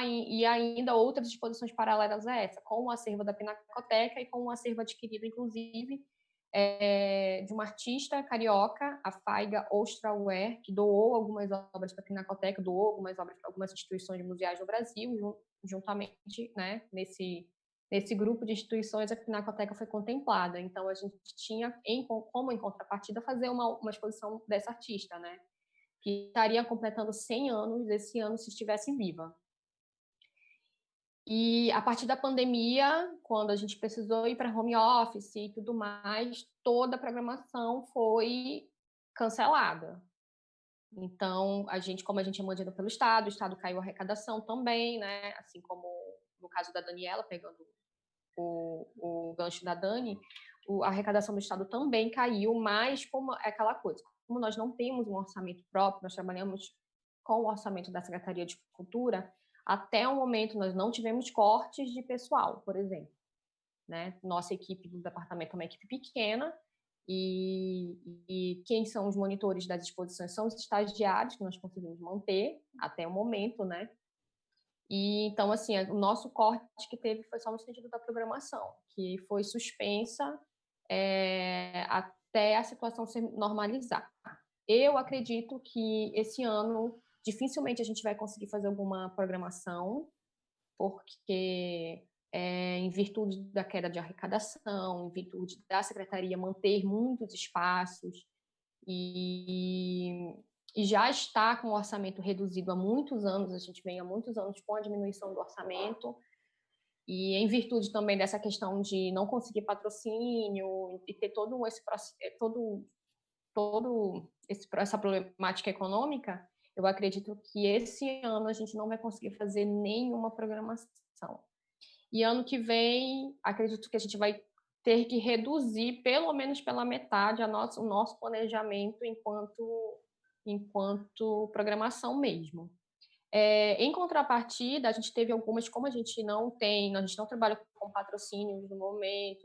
E ainda outras exposições paralelas a essa, com o acervo da Pinacoteca e com um acervo adquirido, inclusive, de uma artista carioca, a Faiga Ostrauer, que doou algumas obras para a Pinacoteca, doou algumas obras para algumas instituições museais do Brasil, juntamente, né, nesse nesse grupo de instituições, a Pinacoteca foi contemplada. Então, a gente tinha, como em contrapartida, fazer uma exposição dessa artista, né? Que estaria completando 100 anos esse ano, se estivesse viva. E, a partir da pandemia, quando a gente precisou ir para home office e tudo mais, toda a programação foi cancelada. Então, como a gente é mantido pelo Estado, o Estado caiu a arrecadação também, né? Assim como no caso da Daniela, pegando o gancho da Dani, a arrecadação do Estado também caiu, mas como é aquela coisa, como nós não temos um orçamento próprio, nós trabalhamos com o orçamento da Secretaria de Cultura, até o momento nós não tivemos cortes de pessoal, por exemplo, né? Nossa equipe do departamento é uma equipe pequena, e quem são os monitores das exposições são os estagiários que nós conseguimos manter até o momento, né? E então, assim, o nosso corte que teve foi só no sentido da programação, que foi suspensa até a situação se normalizar. Eu acredito que esse ano dificilmente a gente vai conseguir fazer alguma programação, porque em virtude da queda de arrecadação, em virtude da secretaria manter muitos espaços e já está com o orçamento reduzido há muitos anos, a gente vem há muitos anos com a diminuição do orçamento, e em virtude também dessa questão de não conseguir patrocínio e ter todo essa problemática econômica, eu acredito que esse ano a gente não vai conseguir fazer nenhuma programação. E ano que vem, acredito que a gente vai ter que reduzir, pelo menos pela metade, o nosso planejamento enquanto programação mesmo. Em contrapartida, a gente teve algumas, como a gente não trabalha com patrocínios no momento,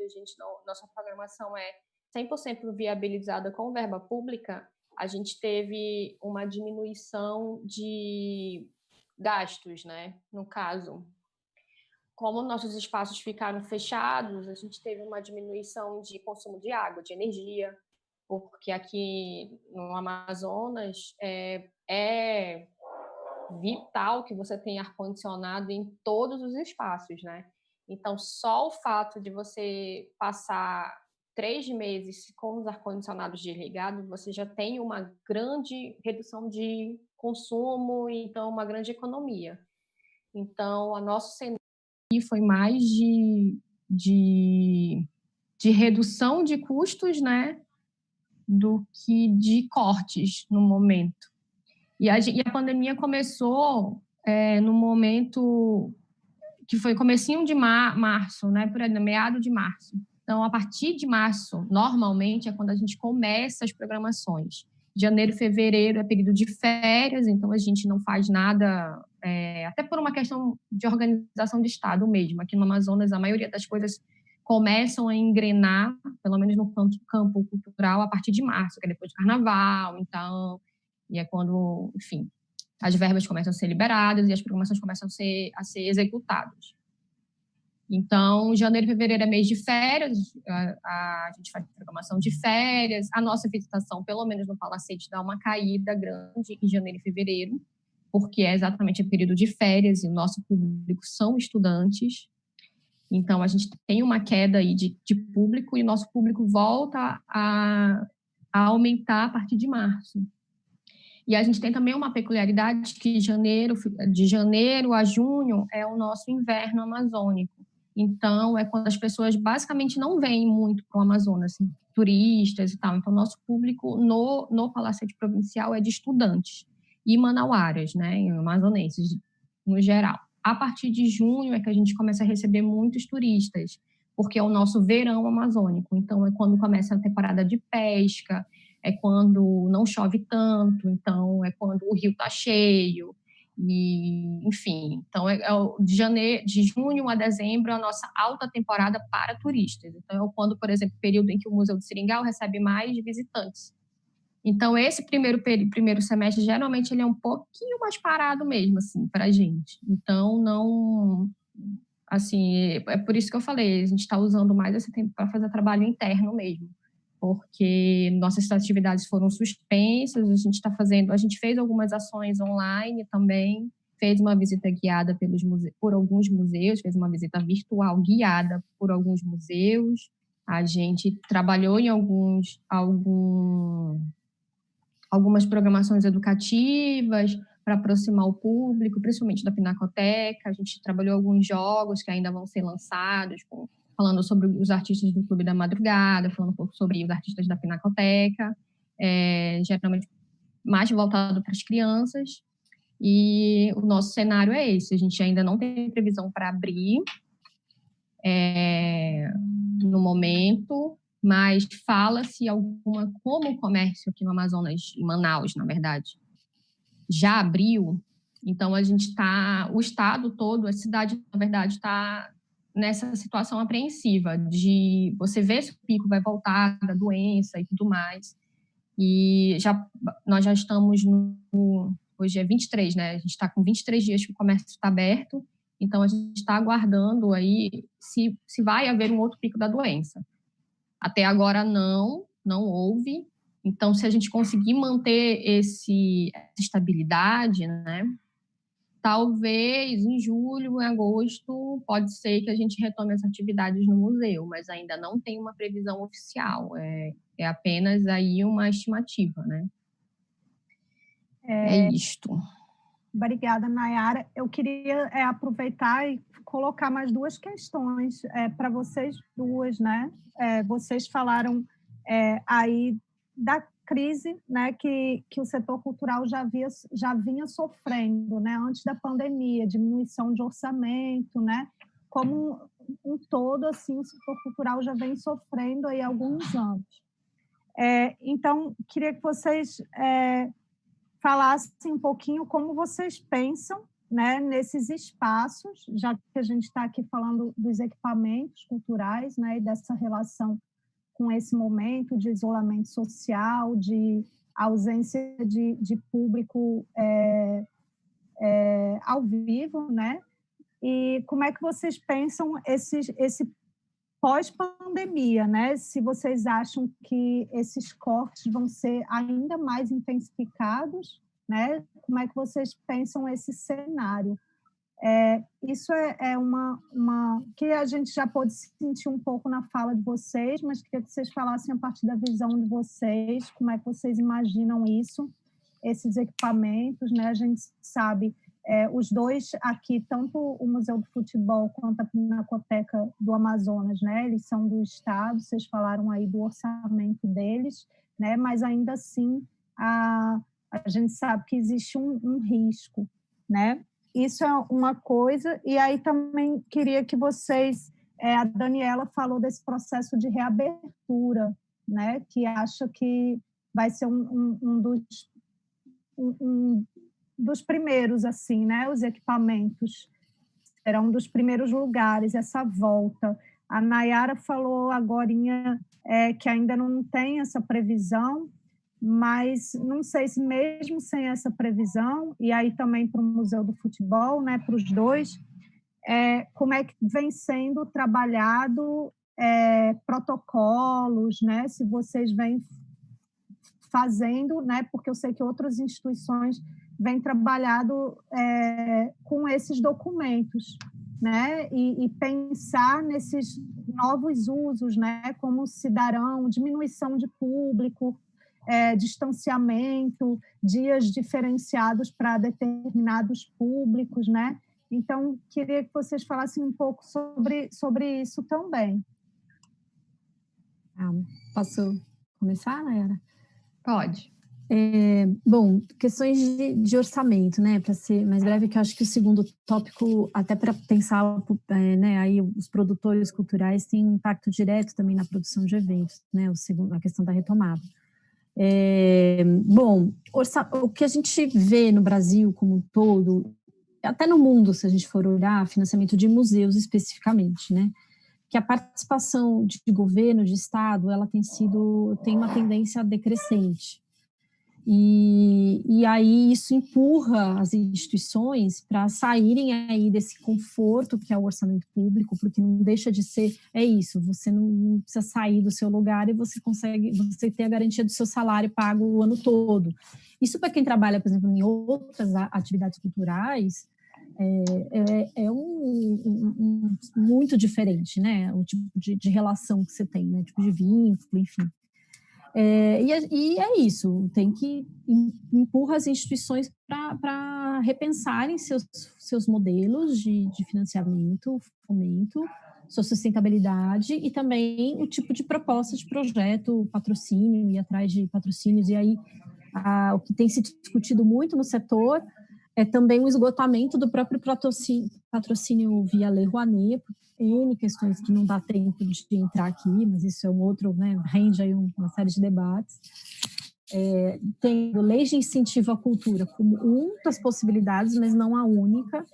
nossa programação é 100% viabilizada com verba pública, a gente teve uma diminuição de gastos, né? No caso, como nossos espaços ficaram fechados, a gente teve uma diminuição de consumo de água, de energia, porque aqui no Amazonas é vital que você tenha ar-condicionado em todos os espaços, né? Então, só o fato de você passar 3 meses com os ar-condicionados desligados, você já tem uma grande redução de consumo, então uma grande economia. Então, a nosso cenário foi mais de redução de custos, né, do que de cortes no momento. E a pandemia começou no momento que foi comecinho de março, né, por aí, no meado de março. Então, a partir de março, normalmente, é quando a gente começa as programações. Janeiro, fevereiro é período de férias, então a gente não faz nada, até por uma questão de organização de Estado mesmo. Aqui no Amazonas, a maioria das coisas começam a engrenar, pelo menos no campo cultural, a partir de março, que é depois do Carnaval, então, e é quando, enfim, as verbas começam a ser liberadas e as programações começam a ser executadas. Então, janeiro e fevereiro é mês de férias, a gente faz programação de férias, a nossa visitação, pelo menos no Palacete, dá uma caída grande em janeiro e fevereiro, porque é exatamente o período de férias e o nosso público são estudantes. Então, a gente tem uma queda aí de público e o nosso público volta a aumentar a partir de março. E a gente tem também uma peculiaridade que de janeiro a junho é o nosso inverno amazônico. Então, é quando as pessoas basicamente não vêm muito para o Amazonas, assim, turistas e tal. Então, nosso público no Palacete Provincial é de estudantes e manauaras, né, amazonenses no geral. A partir de junho é que a gente começa a receber muitos turistas, porque é o nosso verão amazônico. Então, é quando começa a temporada de pesca, é quando não chove tanto, então é quando o rio está cheio, e, enfim. Então, de junho a dezembro é a nossa alta temporada para turistas. Então, é quando, por exemplo, o período em que o Museu do Seringal recebe mais visitantes. Então, esse primeiro semestre, geralmente, ele é um pouquinho mais parado mesmo, assim, para a gente. Então, não... Assim, é por isso que eu falei, a gente está usando mais esse tempo para fazer trabalho interno mesmo, porque nossas atividades foram suspensas, a gente fez algumas ações online também, fez uma visita guiada por alguns museus, fez uma visita virtual guiada por alguns museus. A gente trabalhou em algumas programações educativas para aproximar o público, principalmente da Pinacoteca. A gente trabalhou alguns jogos que ainda vão ser lançados, falando sobre os artistas do Clube da Madrugada, falando um pouco sobre os artistas da Pinacoteca, geralmente mais voltado para as crianças. E o nosso cenário é esse. A gente ainda não tem previsão para abrir no momento, mas fala-se como o comércio aqui no Amazonas, em Manaus, na verdade, já abriu. Então, o estado todo, a cidade, na verdade, está nessa situação apreensiva de você ver se o pico vai voltar da doença e tudo mais. E nós já estamos hoje é 23, né? A gente está com 23 dias que o comércio está aberto, então a gente está aguardando aí se vai haver um outro pico da doença. Até agora não houve. Então, se a gente conseguir manter essa estabilidade, né? Talvez em julho, em agosto, pode ser que a gente retome as atividades no museu, mas ainda não tem uma previsão oficial. É apenas aí uma estimativa, né? É isto. Obrigada, Nayara. Eu queria aproveitar e colocar mais duas questões para vocês duas, né? Vocês falaram aí da crise, né, que o setor cultural já vinha sofrendo, né, antes da pandemia, diminuição de orçamento, né? Como um todo, assim, o setor cultural já vem sofrendo aí há alguns anos. Então, queria que vocês falassem um pouquinho como vocês pensam, né, nesses espaços, já que a gente está aqui falando dos equipamentos culturais, né, e dessa relação com esse momento de isolamento social, de ausência de público ao vivo, né? E como é que vocês pensam esse pós-pandemia, né? Se vocês acham que esses cortes vão ser ainda mais intensificados, né? Como é que vocês pensam esse cenário? Isso é uma que a gente já pôde sentir um pouco na fala de vocês, mas queria que vocês falassem a partir da visão de vocês, como é que vocês imaginam isso, esses equipamentos, né? A gente sabe, os dois aqui, tanto o Museu do Futebol quanto a Pinacoteca do Amazonas, né? Eles são do Estado, vocês falaram aí do orçamento deles, né? Mas ainda assim, a gente sabe que existe um risco, né? Isso é uma coisa, e aí também queria que vocês, a Daniela falou desse processo de reabertura, né, que acha que vai ser um dos primeiros, assim, né, os equipamentos serão um dos primeiros lugares, essa volta. A Nayara falou agorinha que ainda não tem essa previsão, mas não sei se mesmo sem essa previsão, e aí também para o Museu do Futebol, né, para os dois, como é que vem sendo trabalhado protocolos, né, se vocês vêm fazendo, né, porque eu sei que outras instituições vêm trabalhado com esses documentos, né, e pensar nesses novos usos, né, como se darão, diminuição de público, distanciamento, dias diferenciados para determinados públicos, né? Então, queria que vocês falassem um pouco sobre isso também. Posso começar, Nayara? Pode. Bom, questões de orçamento, né, para ser mais breve, que eu acho que o segundo tópico, até para pensar, né, aí os produtores culturais têm um impacto direto também na produção de eventos, né, a questão da retomada. Bom, o que a gente vê no Brasil como um todo, até no mundo, se a gente for olhar, financiamento de museus especificamente, né, que a participação de governo, de Estado, ela tem uma tendência decrescente. E aí isso empurra as instituições para saírem aí desse conforto que é o orçamento público, porque não deixa de ser, isso, você não precisa sair do seu lugar e você tem a garantia do seu salário pago o ano todo. Isso para quem trabalha, por exemplo, em outras atividades culturais, muito diferente, né? O tipo de relação que você tem, né? O tipo de vínculo, enfim. E é isso, tem que empurrar as instituições para repensarem seus modelos de financiamento, fomento, sua sustentabilidade e também o tipo de proposta de projeto, patrocínio, ir atrás de patrocínios. E aí, o que tem se discutido muito no setor é também o esgotamento do próprio patrocínio via Lei Rouanet, N questões que não dá tempo de entrar aqui, mas isso é um outro, né, rende aí uma série de debates. Tem leis de incentivo à cultura como uma das possibilidades, mas não a única,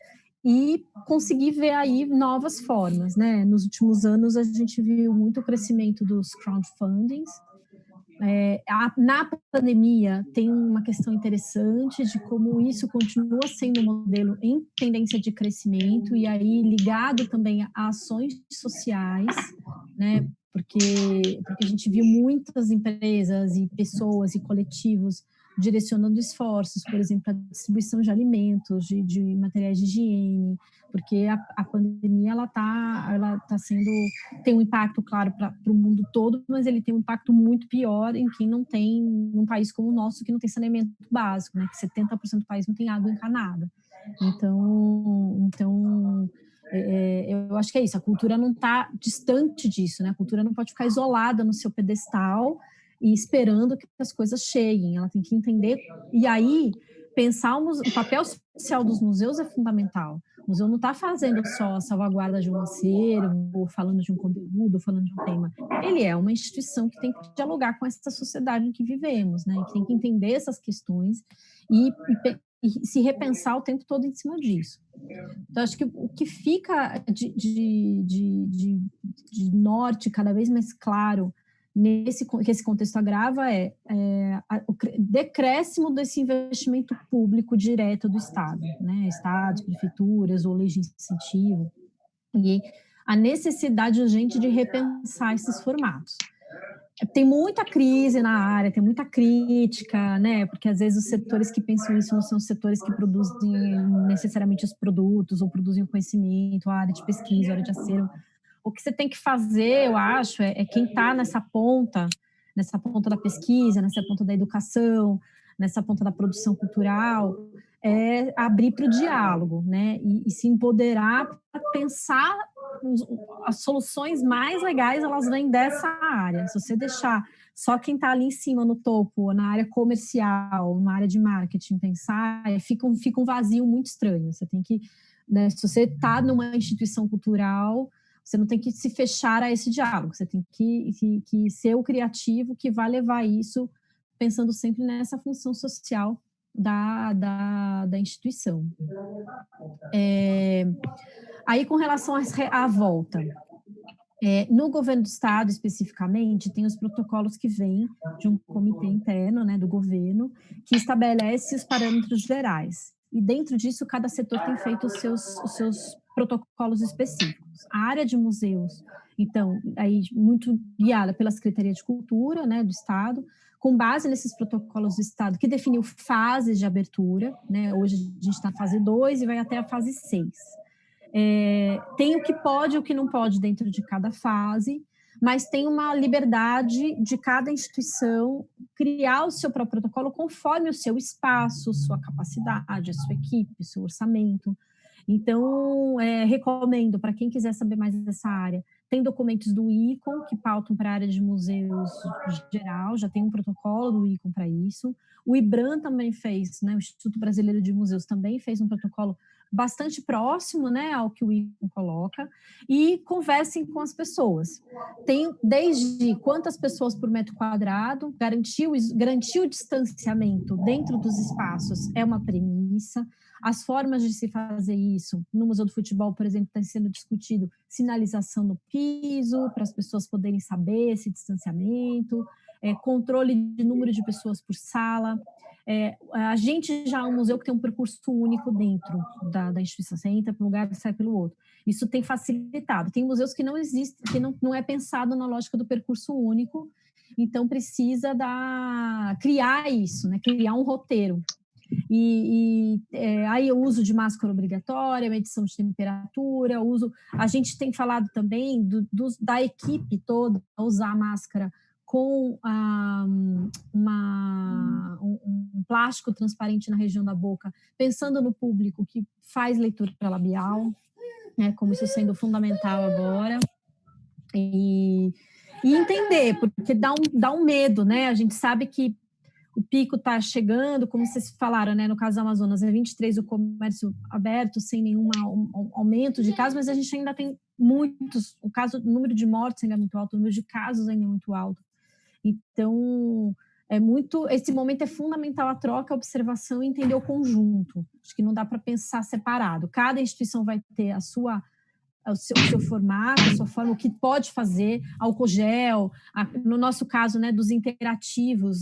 e conseguir ver aí novas formas, né? Nos últimos anos a gente viu muito o crescimento dos crowdfundings. Na pandemia tem uma questão interessante de como isso continua sendo um modelo em tendência de crescimento e aí ligado também a ações sociais, né? Porque a gente viu muitas empresas e pessoas e coletivos direcionando esforços, por exemplo, a distribuição de alimentos, de materiais de higiene, porque a pandemia ela tá sendo, tem um impacto, claro, para o mundo todo, mas ele tem um impacto muito pior em quem não tem, num país como o nosso, que não tem saneamento básico, né, que 70% do país não tem água encanada. Então eu acho que é isso, a cultura não está distante disso, né? A cultura não pode ficar isolada no seu pedestal e esperando que as coisas cheguem, ela tem que entender, e aí pensar o papel social dos museus é fundamental. O museu não está fazendo só a salvaguarda de um acervo, ou falando de um conteúdo, ou falando de um tema. Ele é uma instituição que tem que dialogar com essa sociedade em que vivemos, né? Que tem que entender essas questões e se repensar o tempo todo em cima disso. Então, acho que o que fica de norte cada vez mais claro que esse contexto agrava o decréscimo desse investimento público direto do Estado, né? Estados, prefeituras ou leis de incentivo, e a necessidade urgente de repensar esses formatos. Tem muita crise na área, tem muita crítica, né? Porque às vezes os setores que pensam isso não são os setores que produzem necessariamente os produtos ou produzem o conhecimento, a área de pesquisa, a área de acervo. O que você tem que fazer, eu acho, é quem está nessa ponta da pesquisa, nessa ponta da educação, nessa ponta da produção cultural, é abrir para o diálogo, né? E se empoderar para pensar as soluções mais legais, elas vêm dessa área. Se você deixar só quem está ali em cima, no topo, na área comercial, na área de marketing, pensar, fica um vazio muito estranho. Você tem que, né, se você está numa instituição cultural, você não tem que se fechar a esse diálogo, você tem que ser o criativo que vai levar isso, pensando sempre nessa função social da instituição. Aí, com relação à volta, no governo do Estado, especificamente, tem os protocolos que vêm de um comitê interno, né, do governo, que estabelece os parâmetros gerais. E dentro disso, cada setor tem feito os seus protocolos específicos. A área de museus, então, aí muito guiada pela Secretaria de Cultura, né, do Estado, com base nesses protocolos do Estado, que definiu fases de abertura, né, hoje a gente está na fase 2 e vai até a fase 6. Tem o que pode e o que não pode dentro de cada fase, mas tem uma liberdade de cada instituição criar o seu próprio protocolo conforme o seu espaço, sua capacidade, a sua equipe, seu orçamento. Então, recomendo para quem quiser saber mais dessa área, tem documentos do ICOM que pautam para a área de museus geral, já tem um protocolo do ICOM para isso. O IBRAM também fez, né, o Instituto Brasileiro de Museus também fez um protocolo bastante próximo, né, ao que o ICOM coloca, e conversem com as pessoas. Tem desde quantas pessoas por metro quadrado, garantir o distanciamento dentro dos espaços é uma premissa. As formas de se fazer isso, no Museu do Futebol, por exemplo, está sendo discutido sinalização no piso, para as pessoas poderem saber esse distanciamento, controle de número de pessoas por sala. A gente já é um museu que tem um percurso único dentro da instituição, você entra para um lugar e sai pelo outro. Isso tem facilitado. Tem museus que não existem, que não é pensado na lógica do percurso único, então precisa criar isso, né? Criar um roteiro. Aí o uso de máscara obrigatória, medição de temperatura, a gente tem falado também da equipe toda usar máscara com um plástico transparente na região da boca, pensando no público que faz leitura labial, né, como isso sendo fundamental agora, e entender, porque dá um medo, né? A gente sabe que o pico está chegando, como vocês falaram, né? No caso do Amazonas, é 23 o comércio aberto, sem nenhum aumento de casos, mas a gente ainda tem muitos, o número de mortes ainda é muito alto, o número de casos ainda é muito alto. Então, esse momento é fundamental a troca, a observação e entender o conjunto. Acho que não dá para pensar separado. Cada instituição vai ter o seu formato, a sua forma, o que pode fazer, álcool gel, no nosso caso, né, dos interativos,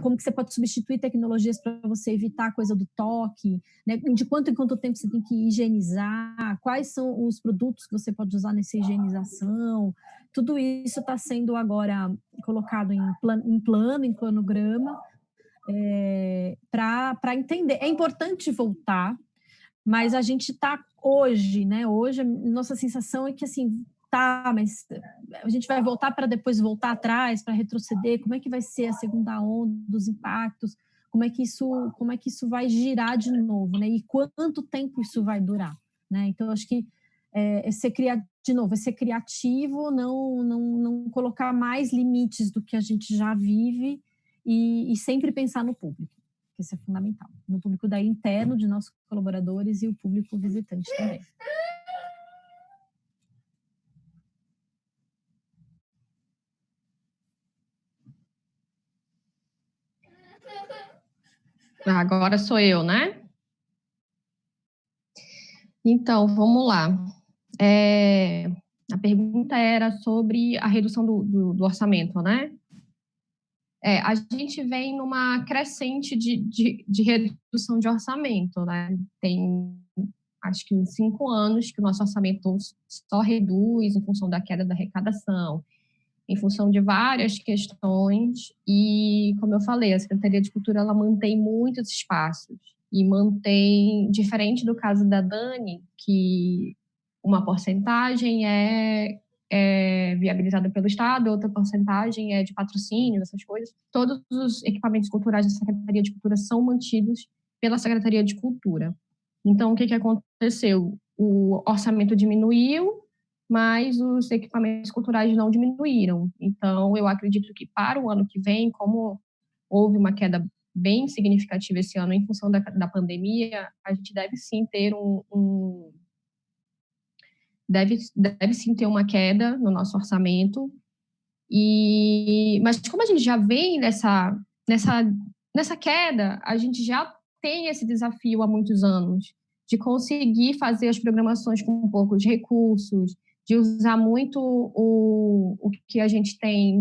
como que você pode substituir tecnologias para você evitar a coisa do toque, né, de quanto em quanto tempo você tem que higienizar, quais são os produtos que você pode usar nessa higienização, tudo isso está sendo agora colocado em cronograma, para entender. É importante voltar, mas a gente está hoje, né? Hoje a nossa sensação é que assim, mas a gente vai voltar para depois voltar atrás, para retroceder. Como é que vai ser a segunda onda dos impactos? Como é que isso vai girar de novo, né? E quanto tempo isso vai durar, né? Então acho que ser criativo, não colocar mais limites do que a gente já vive e sempre pensar no público. Isso é fundamental. No público daí interno de nossos colaboradores e o público visitante também. Agora sou eu, né? Então, vamos lá. A pergunta era sobre a redução do orçamento, né? A gente vem numa crescente de redução de orçamento, né? Tem, acho que uns 5 anos que o nosso orçamento só reduz em função da queda da arrecadação, em função de várias questões, e, como eu falei, a Secretaria de Cultura, ela mantém muitos espaços, e mantém, diferente do caso da Dani, que uma porcentagem é viabilizada pelo Estado, outra porcentagem é de patrocínio, essas coisas. Todos os equipamentos culturais da Secretaria de Cultura são mantidos pela Secretaria de Cultura. Então, o que aconteceu? O orçamento diminuiu, mas os equipamentos culturais não diminuíram. Então, eu acredito que para o ano que vem, como houve uma queda bem significativa esse ano em função da pandemia, a gente deve sim ter deve sim ter uma queda no nosso orçamento. Mas como a gente já vem nessa queda, a gente já tem esse desafio há muitos anos de conseguir fazer as programações com um pouco de recursos, de usar muito o que a gente tem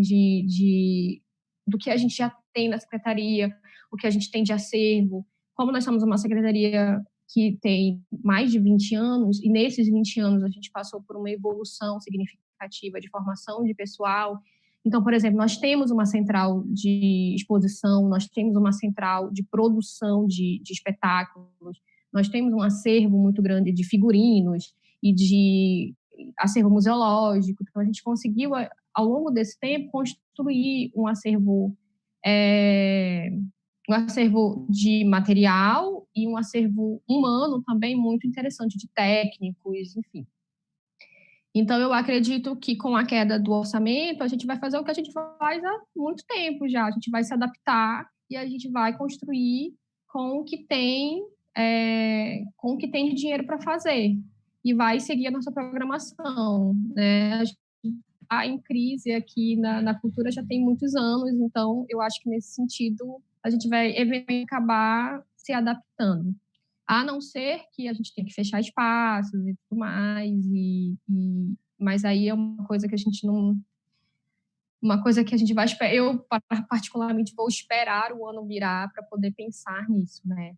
do que a gente já tem na secretaria, o que a gente tem de acervo. Como nós somos uma secretaria que tem mais de 20 anos, e nesses 20 anos a gente passou por uma evolução significativa de formação de pessoal. Então, por exemplo, nós temos uma central de exposição, nós temos uma central de produção de espetáculos, nós temos um acervo muito grande de figurinos e de acervo museológico. Então, a gente conseguiu, ao longo desse tempo, construir um acervo de material e um acervo humano também muito interessante, de técnicos, enfim. Então, eu acredito que com a queda do orçamento, a gente vai fazer o que a gente faz há muito tempo já. A gente vai se adaptar e a gente vai construir com o que tem de dinheiro para fazer. E vai seguir a nossa programação, né? A gente está em crise aqui na cultura já tem muitos anos, então eu acho que nesse sentido a gente vai eventualmente acabar se adaptando. A não ser que a gente tenha que fechar espaços e tudo mais, mas aí é uma coisa que a gente não... Uma coisa que a gente vai esperar... Eu, particularmente, vou esperar o ano virar para poder pensar nisso, né?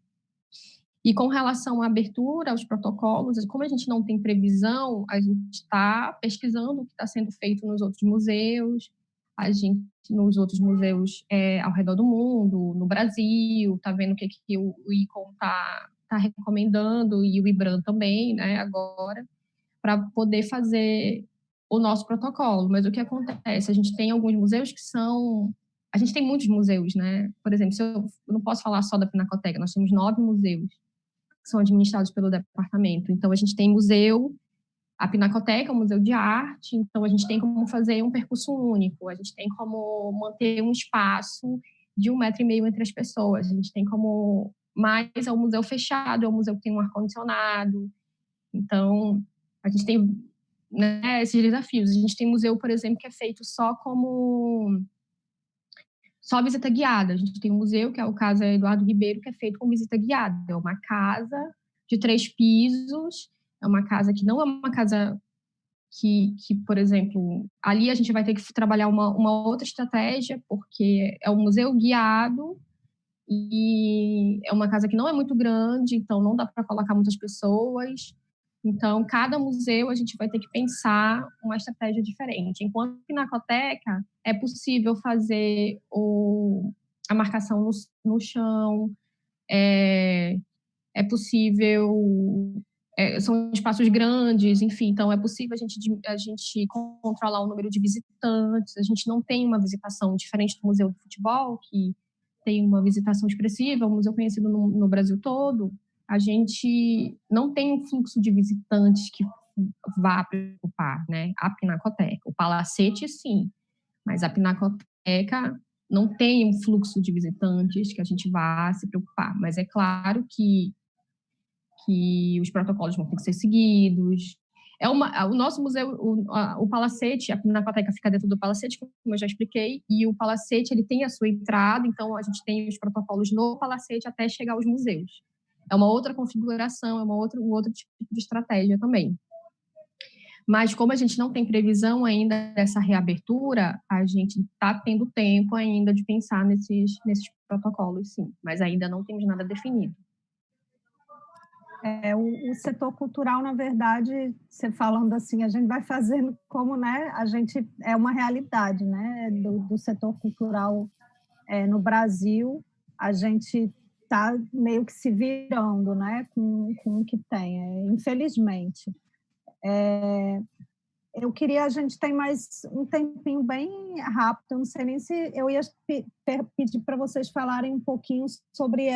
E com relação à abertura, aos protocolos, como a gente não tem previsão, a gente está pesquisando o que está sendo feito nos outros museus, a gente nos outros museus ao redor do mundo, no Brasil, tá vendo o que o ICOM tá recomendando, e o IBRAM também, né, agora, para poder fazer o nosso protocolo. Mas o que acontece? A gente tem alguns museus que são... A gente tem muitos museus, né? Por exemplo, eu não posso falar só da Pinacoteca, nós temos 9 museus que são administrados pelo departamento. Então, a gente tem museu, a Pinacoteca é um museu de arte, então a gente tem como fazer um percurso único, a gente tem como manter um espaço de 1,5 metro entre as pessoas, a gente tem como... Mas é um museu fechado, é um museu que tem um ar-condicionado. Então, a gente tem, né, esses desafios. A gente tem museu, por exemplo, que é feito só visita guiada. A gente tem um museu, que é o Casa Eduardo Ribeiro, que é feito com visita guiada. É uma casa de 3 pisos, é uma casa que não é uma casa que, por exemplo, ali a gente vai ter que trabalhar uma outra estratégia, porque é um museu guiado e é uma casa que não é muito grande, então não dá para colocar muitas pessoas. Então, cada museu a gente vai ter que pensar uma estratégia diferente. Enquanto que na Pinacoteca é possível fazer a marcação no chão, é possível... são espaços grandes, enfim, então é possível a gente controlar o número de visitantes. A gente não tem uma visitação diferente do Museu do Futebol, que tem uma visitação expressiva, um museu conhecido no Brasil todo. A gente não tem um fluxo de visitantes que vá preocupar, né? A Pinacoteca. O Palacete, sim, mas a Pinacoteca não tem um fluxo de visitantes que a gente vá se preocupar. Mas é claro que os protocolos vão ter que ser seguidos. O nosso museu, o Palacete, a Pinacoteca fica dentro do Palacete, como eu já expliquei, e o Palacete ele tem a sua entrada, então a gente tem os protocolos no Palacete até chegar aos museus. É uma outra configuração, é um outro tipo de estratégia também. Mas como a gente não tem previsão ainda dessa reabertura, a gente está tendo tempo ainda de pensar nesses protocolos, sim, mas ainda não temos nada definido. O setor cultural, na verdade, você falando assim, a gente vai fazendo como, né, a gente é uma realidade, né, do setor cultural no Brasil, a gente está meio que se virando, né, com o que tem, infelizmente. Eu queria, a gente tem mais um tempinho bem rápido, não sei nem se eu ia pedir para vocês falarem um pouquinho sobre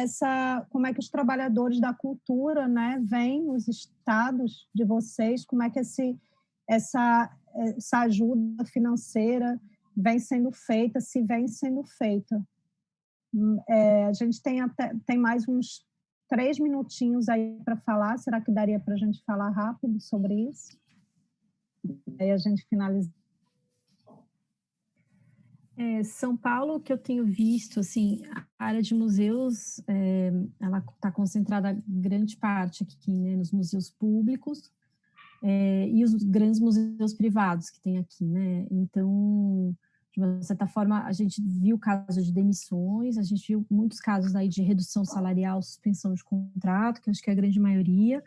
como é que os trabalhadores da cultura, né, veem os estados de vocês, como é que essa ajuda financeira vem sendo feita, se vem sendo feita. A gente tem mais uns 3 minutinhos aí para falar, será que daria para a gente falar rápido sobre isso? Aí a gente finaliza. São Paulo, que eu tenho visto, assim, a área de museus, ela está concentrada grande parte aqui, né, nos museus públicos e os grandes museus privados que tem aqui, né? Então, de uma certa forma, a gente viu casos de demissões, a gente viu muitos casos aí de redução salarial, suspensão de contrato, que acho que é a grande maioria.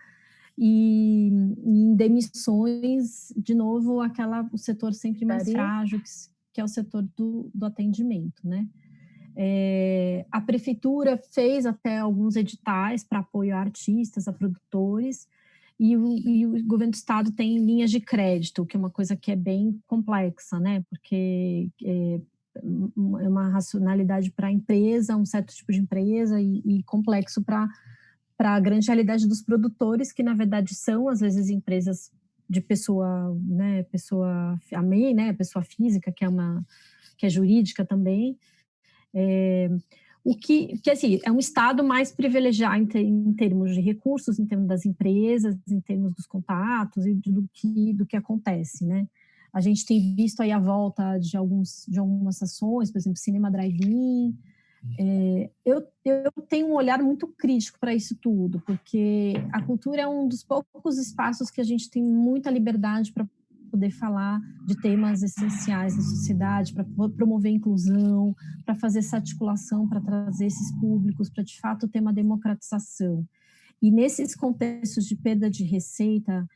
E em demissões, de novo, o setor sempre mais frágil, que é o setor do atendimento, né? A prefeitura fez até alguns editais para apoio a artistas, a produtores, e o governo do estado tem linhas de crédito, que é uma coisa que é bem complexa, né? Porque é uma racionalidade para a empresa, um certo tipo de empresa, e complexo para a grande realidade dos produtores, que na verdade são, às vezes, empresas de pessoa, né, pessoa AMEI, né, pessoa física, que é jurídica também, o que assim, é um estado mais privilegiado em termos de recursos, em termos das empresas, em termos dos contatos e do que acontece, né? A gente tem visto aí a volta de algumas ações, por exemplo, Cinema Drive-In. Eu tenho um olhar muito crítico para isso tudo, porque a cultura é um dos poucos espaços que a gente tem muita liberdade para poder falar de temas essenciais da sociedade, para promover a inclusão, para fazer essa articulação, para trazer esses públicos, para de fato ter uma democratização. E nesses contextos de perda de receita,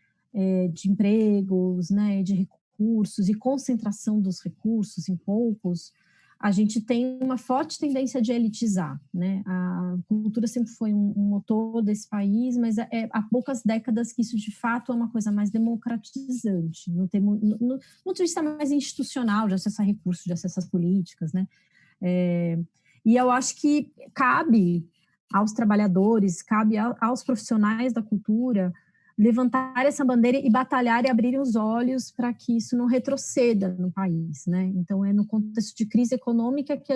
de empregos, né, de recursos e concentração dos recursos em poucos, a gente tem uma forte tendência de elitizar, né? A cultura sempre foi um motor desse país, mas há poucas décadas que isso, de fato, é uma coisa mais democratizante, no ponto de vista mais institucional, de acesso a recursos, de acesso às políticas, né? E eu acho que cabe aos trabalhadores, cabe aos profissionais da cultura levantar essa bandeira e batalhar e abrirem os olhos para que isso não retroceda no país, né? Então, é no contexto de crise econômica que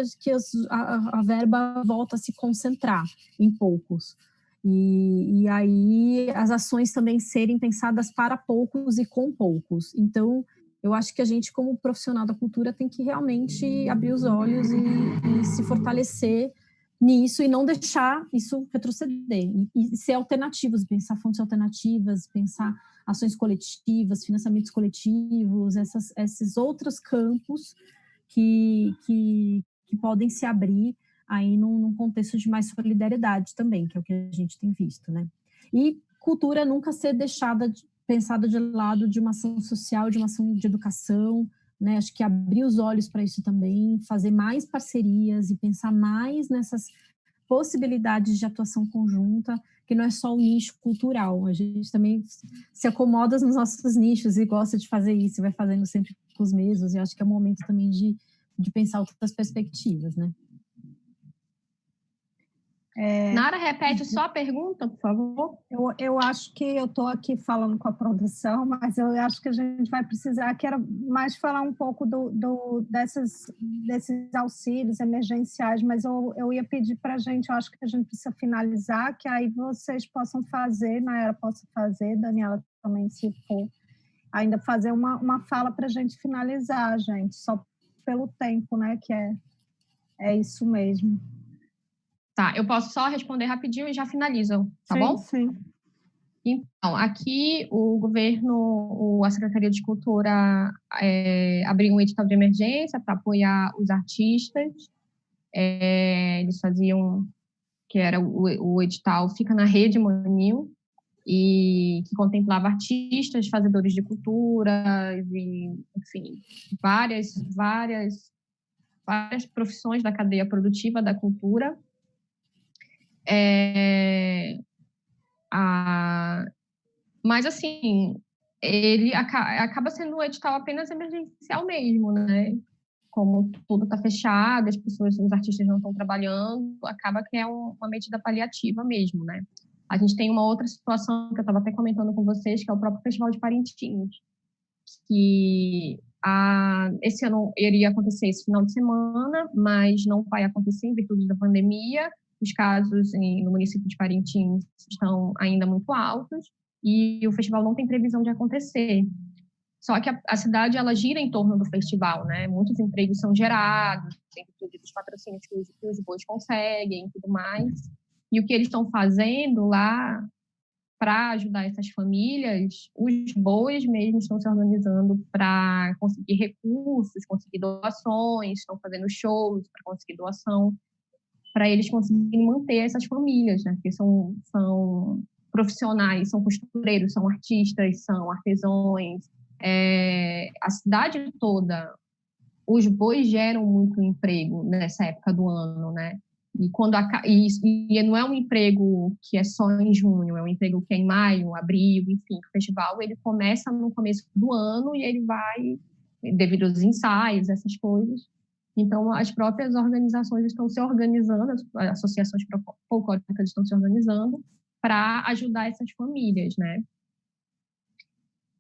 a verba volta a se concentrar em poucos. E aí as ações também serem pensadas para poucos e com poucos. Então, eu acho que a gente, como profissional da cultura, tem que realmente abrir os olhos e se fortalecer nisso e não deixar isso retroceder e ser alternativos, pensar fontes alternativas, pensar ações coletivas, financiamentos coletivos, esses outros campos que podem se abrir aí num contexto de mais solidariedade também, que é o que a gente tem visto, né? E cultura nunca ser pensada de lado de uma ação social, de uma ação de educação, né? Acho que abrir os olhos para isso também, fazer mais parcerias e pensar mais nessas possibilidades de atuação conjunta, que não é só o nicho cultural, a gente também se acomoda nos nossos nichos e gosta de fazer isso, e vai fazendo sempre com os mesmos, e acho que é o momento também de pensar outras perspectivas, né? Nara, repete só a pergunta, por favor. Eu acho que eu estou aqui falando com a produção, mas eu acho que a gente vai precisar, quero mais falar um pouco desses auxílios emergenciais, mas eu ia pedir para a gente, eu acho que a gente precisa finalizar, que aí vocês possam fazer, Nayara possa fazer, Daniela também, se for, ainda fazer uma fala para a gente finalizar, gente, só pelo tempo, né, que é isso mesmo. Tá, eu posso só responder rapidinho e já finalizam, tá sim, bom? Sim. Então, aqui o governo, a Secretaria de Cultura abriu um edital de emergência para apoiar os artistas. Eles faziam, que era o edital Fica na Rede Manil, e que contemplava artistas, fazedores de cultura, e, enfim, várias profissões da cadeia produtiva da cultura. Mas, assim, ele acaba sendo um edital apenas emergencial mesmo, né? Como tudo está fechado, os artistas não estão trabalhando, acaba que é uma medida paliativa mesmo, né? A gente tem uma outra situação que eu estava até comentando com vocês, que é o próprio Festival de Parintins, que esse ano iria acontecer esse final de semana, mas não vai acontecer em virtude da pandemia. Os casos no município de Parintins estão ainda muito altos e o festival não tem previsão de acontecer. Só que a cidade, ela gira em torno do festival, né? Muitos empregos são gerados, em virtude dos patrocínios que os bois conseguem e tudo mais. E o que eles estão fazendo lá para ajudar essas famílias, os bois mesmo estão se organizando para conseguir recursos, conseguir doações, estão fazendo shows para conseguir doação, para eles conseguirem manter essas famílias, né? Porque são profissionais, são costureiros, são artistas, são artesãos. A cidade toda, os bois geram muito emprego nessa época do ano, né? E não é um emprego que é só em junho, é um emprego que é em maio, abril, enfim. O festival ele começa no começo do ano e ele vai devido aos ensaios, essas coisas. Então, as próprias organizações estão se organizando, as associações folclóricas estão se organizando para ajudar essas famílias, né?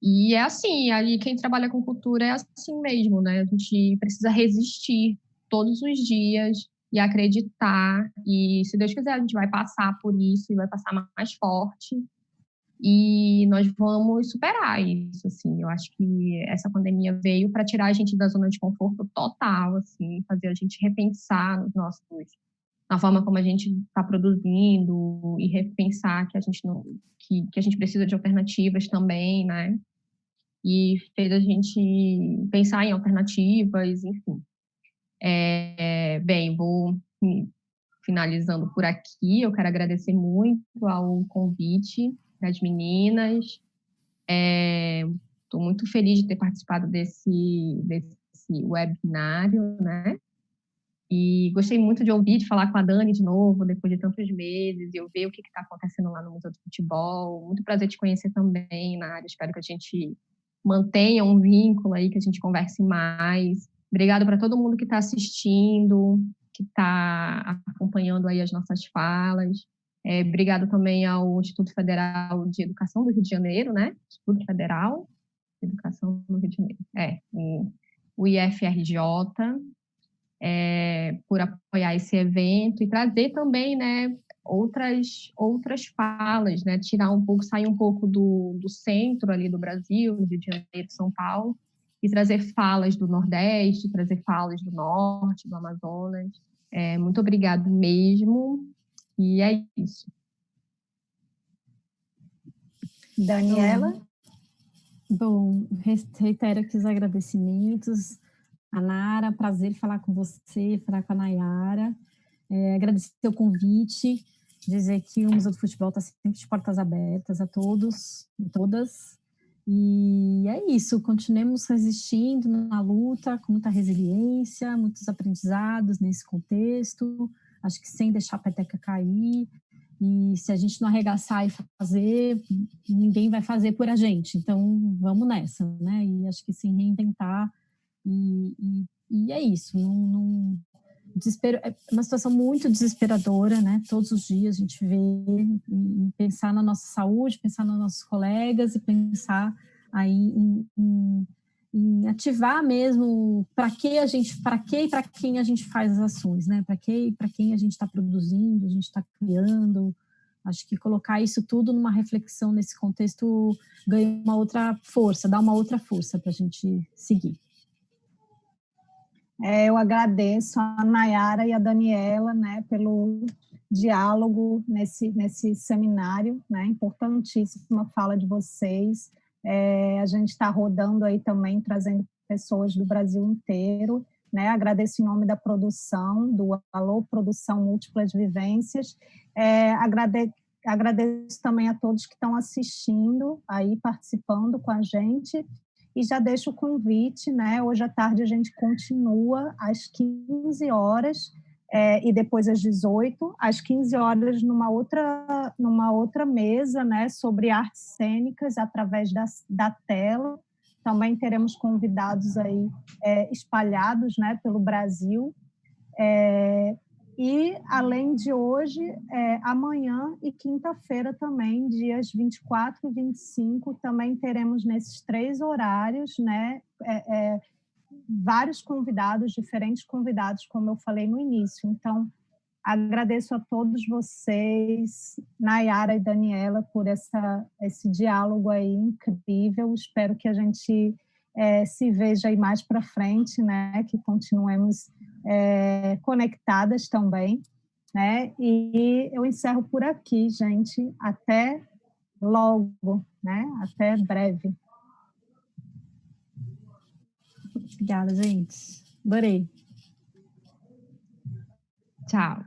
E é assim, ali quem trabalha com cultura é assim mesmo, né? A gente precisa resistir todos os dias e acreditar, e se Deus quiser a gente vai passar por isso e vai passar mais forte e nós vamos superar isso, assim. Eu acho que essa pandemia veio para tirar a gente da zona de conforto total, assim, fazer a gente repensar na forma como a gente está produzindo e repensar que a gente não, que a gente precisa de alternativas também, né? E fez a gente pensar em alternativas, enfim. Bem, vou finalizando por aqui. Eu quero agradecer muito ao convite das meninas. Estou muito feliz de ter participado desse webinário, né? E gostei muito de ouvir, de falar com a Dani de novo, depois de tantos meses, e eu ver o que está acontecendo lá no Museu do Futebol. Muito prazer te conhecer também, Nara. Espero que a gente mantenha um vínculo aí, que a gente converse mais. Obrigada para todo mundo que está assistindo, que está acompanhando aí as nossas falas. Obrigado também ao Instituto Federal de Educação do Rio de Janeiro, né? Instituto Federal de Educação do Rio de Janeiro. O IFRJ, por apoiar esse evento e trazer também, né, outras falas, né, sair um pouco do centro ali do Brasil, do Rio de Janeiro, São Paulo, e trazer falas do Nordeste, trazer falas do Norte, do Amazonas. Muito obrigado mesmo, e é isso. Daniela? Bom, reitero aqui os agradecimentos. A Nara, prazer falar com você, falar com a Nayara. Agradecer o convite, dizer que o Museu do Futebol está sempre de portas abertas a todos e todas. E é isso, continuemos resistindo na luta, com muita resiliência, muitos aprendizados nesse contexto, acho que sem deixar a peteca cair. E se a gente não arregaçar e fazer, ninguém vai fazer por a gente. Então, vamos nessa, né? E acho que se reinventar. E é isso. Desespero, é uma situação muito desesperadora, né? Todos os dias a gente vê, e pensar na nossa saúde, pensar nos nossos colegas e pensar aí em ativar mesmo para quem a gente faz as ações, né? Para quem a gente está produzindo, a gente está criando. Acho que colocar isso tudo numa reflexão nesse contexto ganha uma outra força, dá uma outra força para a gente seguir. Eu agradeço a Nayara e a Daniela, né, pelo diálogo nesse seminário, né, importantíssima fala de vocês. A gente está rodando aí também, trazendo pessoas do Brasil inteiro, né, agradeço em nome da produção, do Alô Produção Múltiplas Vivências, agradeço também a todos que estão assistindo, aí participando com a gente, e já deixo o convite, né, hoje à tarde a gente continua às 15 horas, e depois às 18, às 15 horas numa outra mesa, né, sobre artes cênicas através da tela. Também teremos convidados aí espalhados, né, pelo Brasil. E, além de hoje, amanhã e quinta-feira também, dias 24 e 25, também teremos nesses 3 horários, né, vários convidados, diferentes convidados, como eu falei no início. Então, agradeço a todos vocês, Nayara e Daniela, por esse diálogo aí incrível. Espero que a gente se veja aí mais para frente, né, que continuemos conectadas também, né? E eu encerro por aqui, gente. Até logo, né? Até breve. Obrigada, gente. Adorei. Tchau.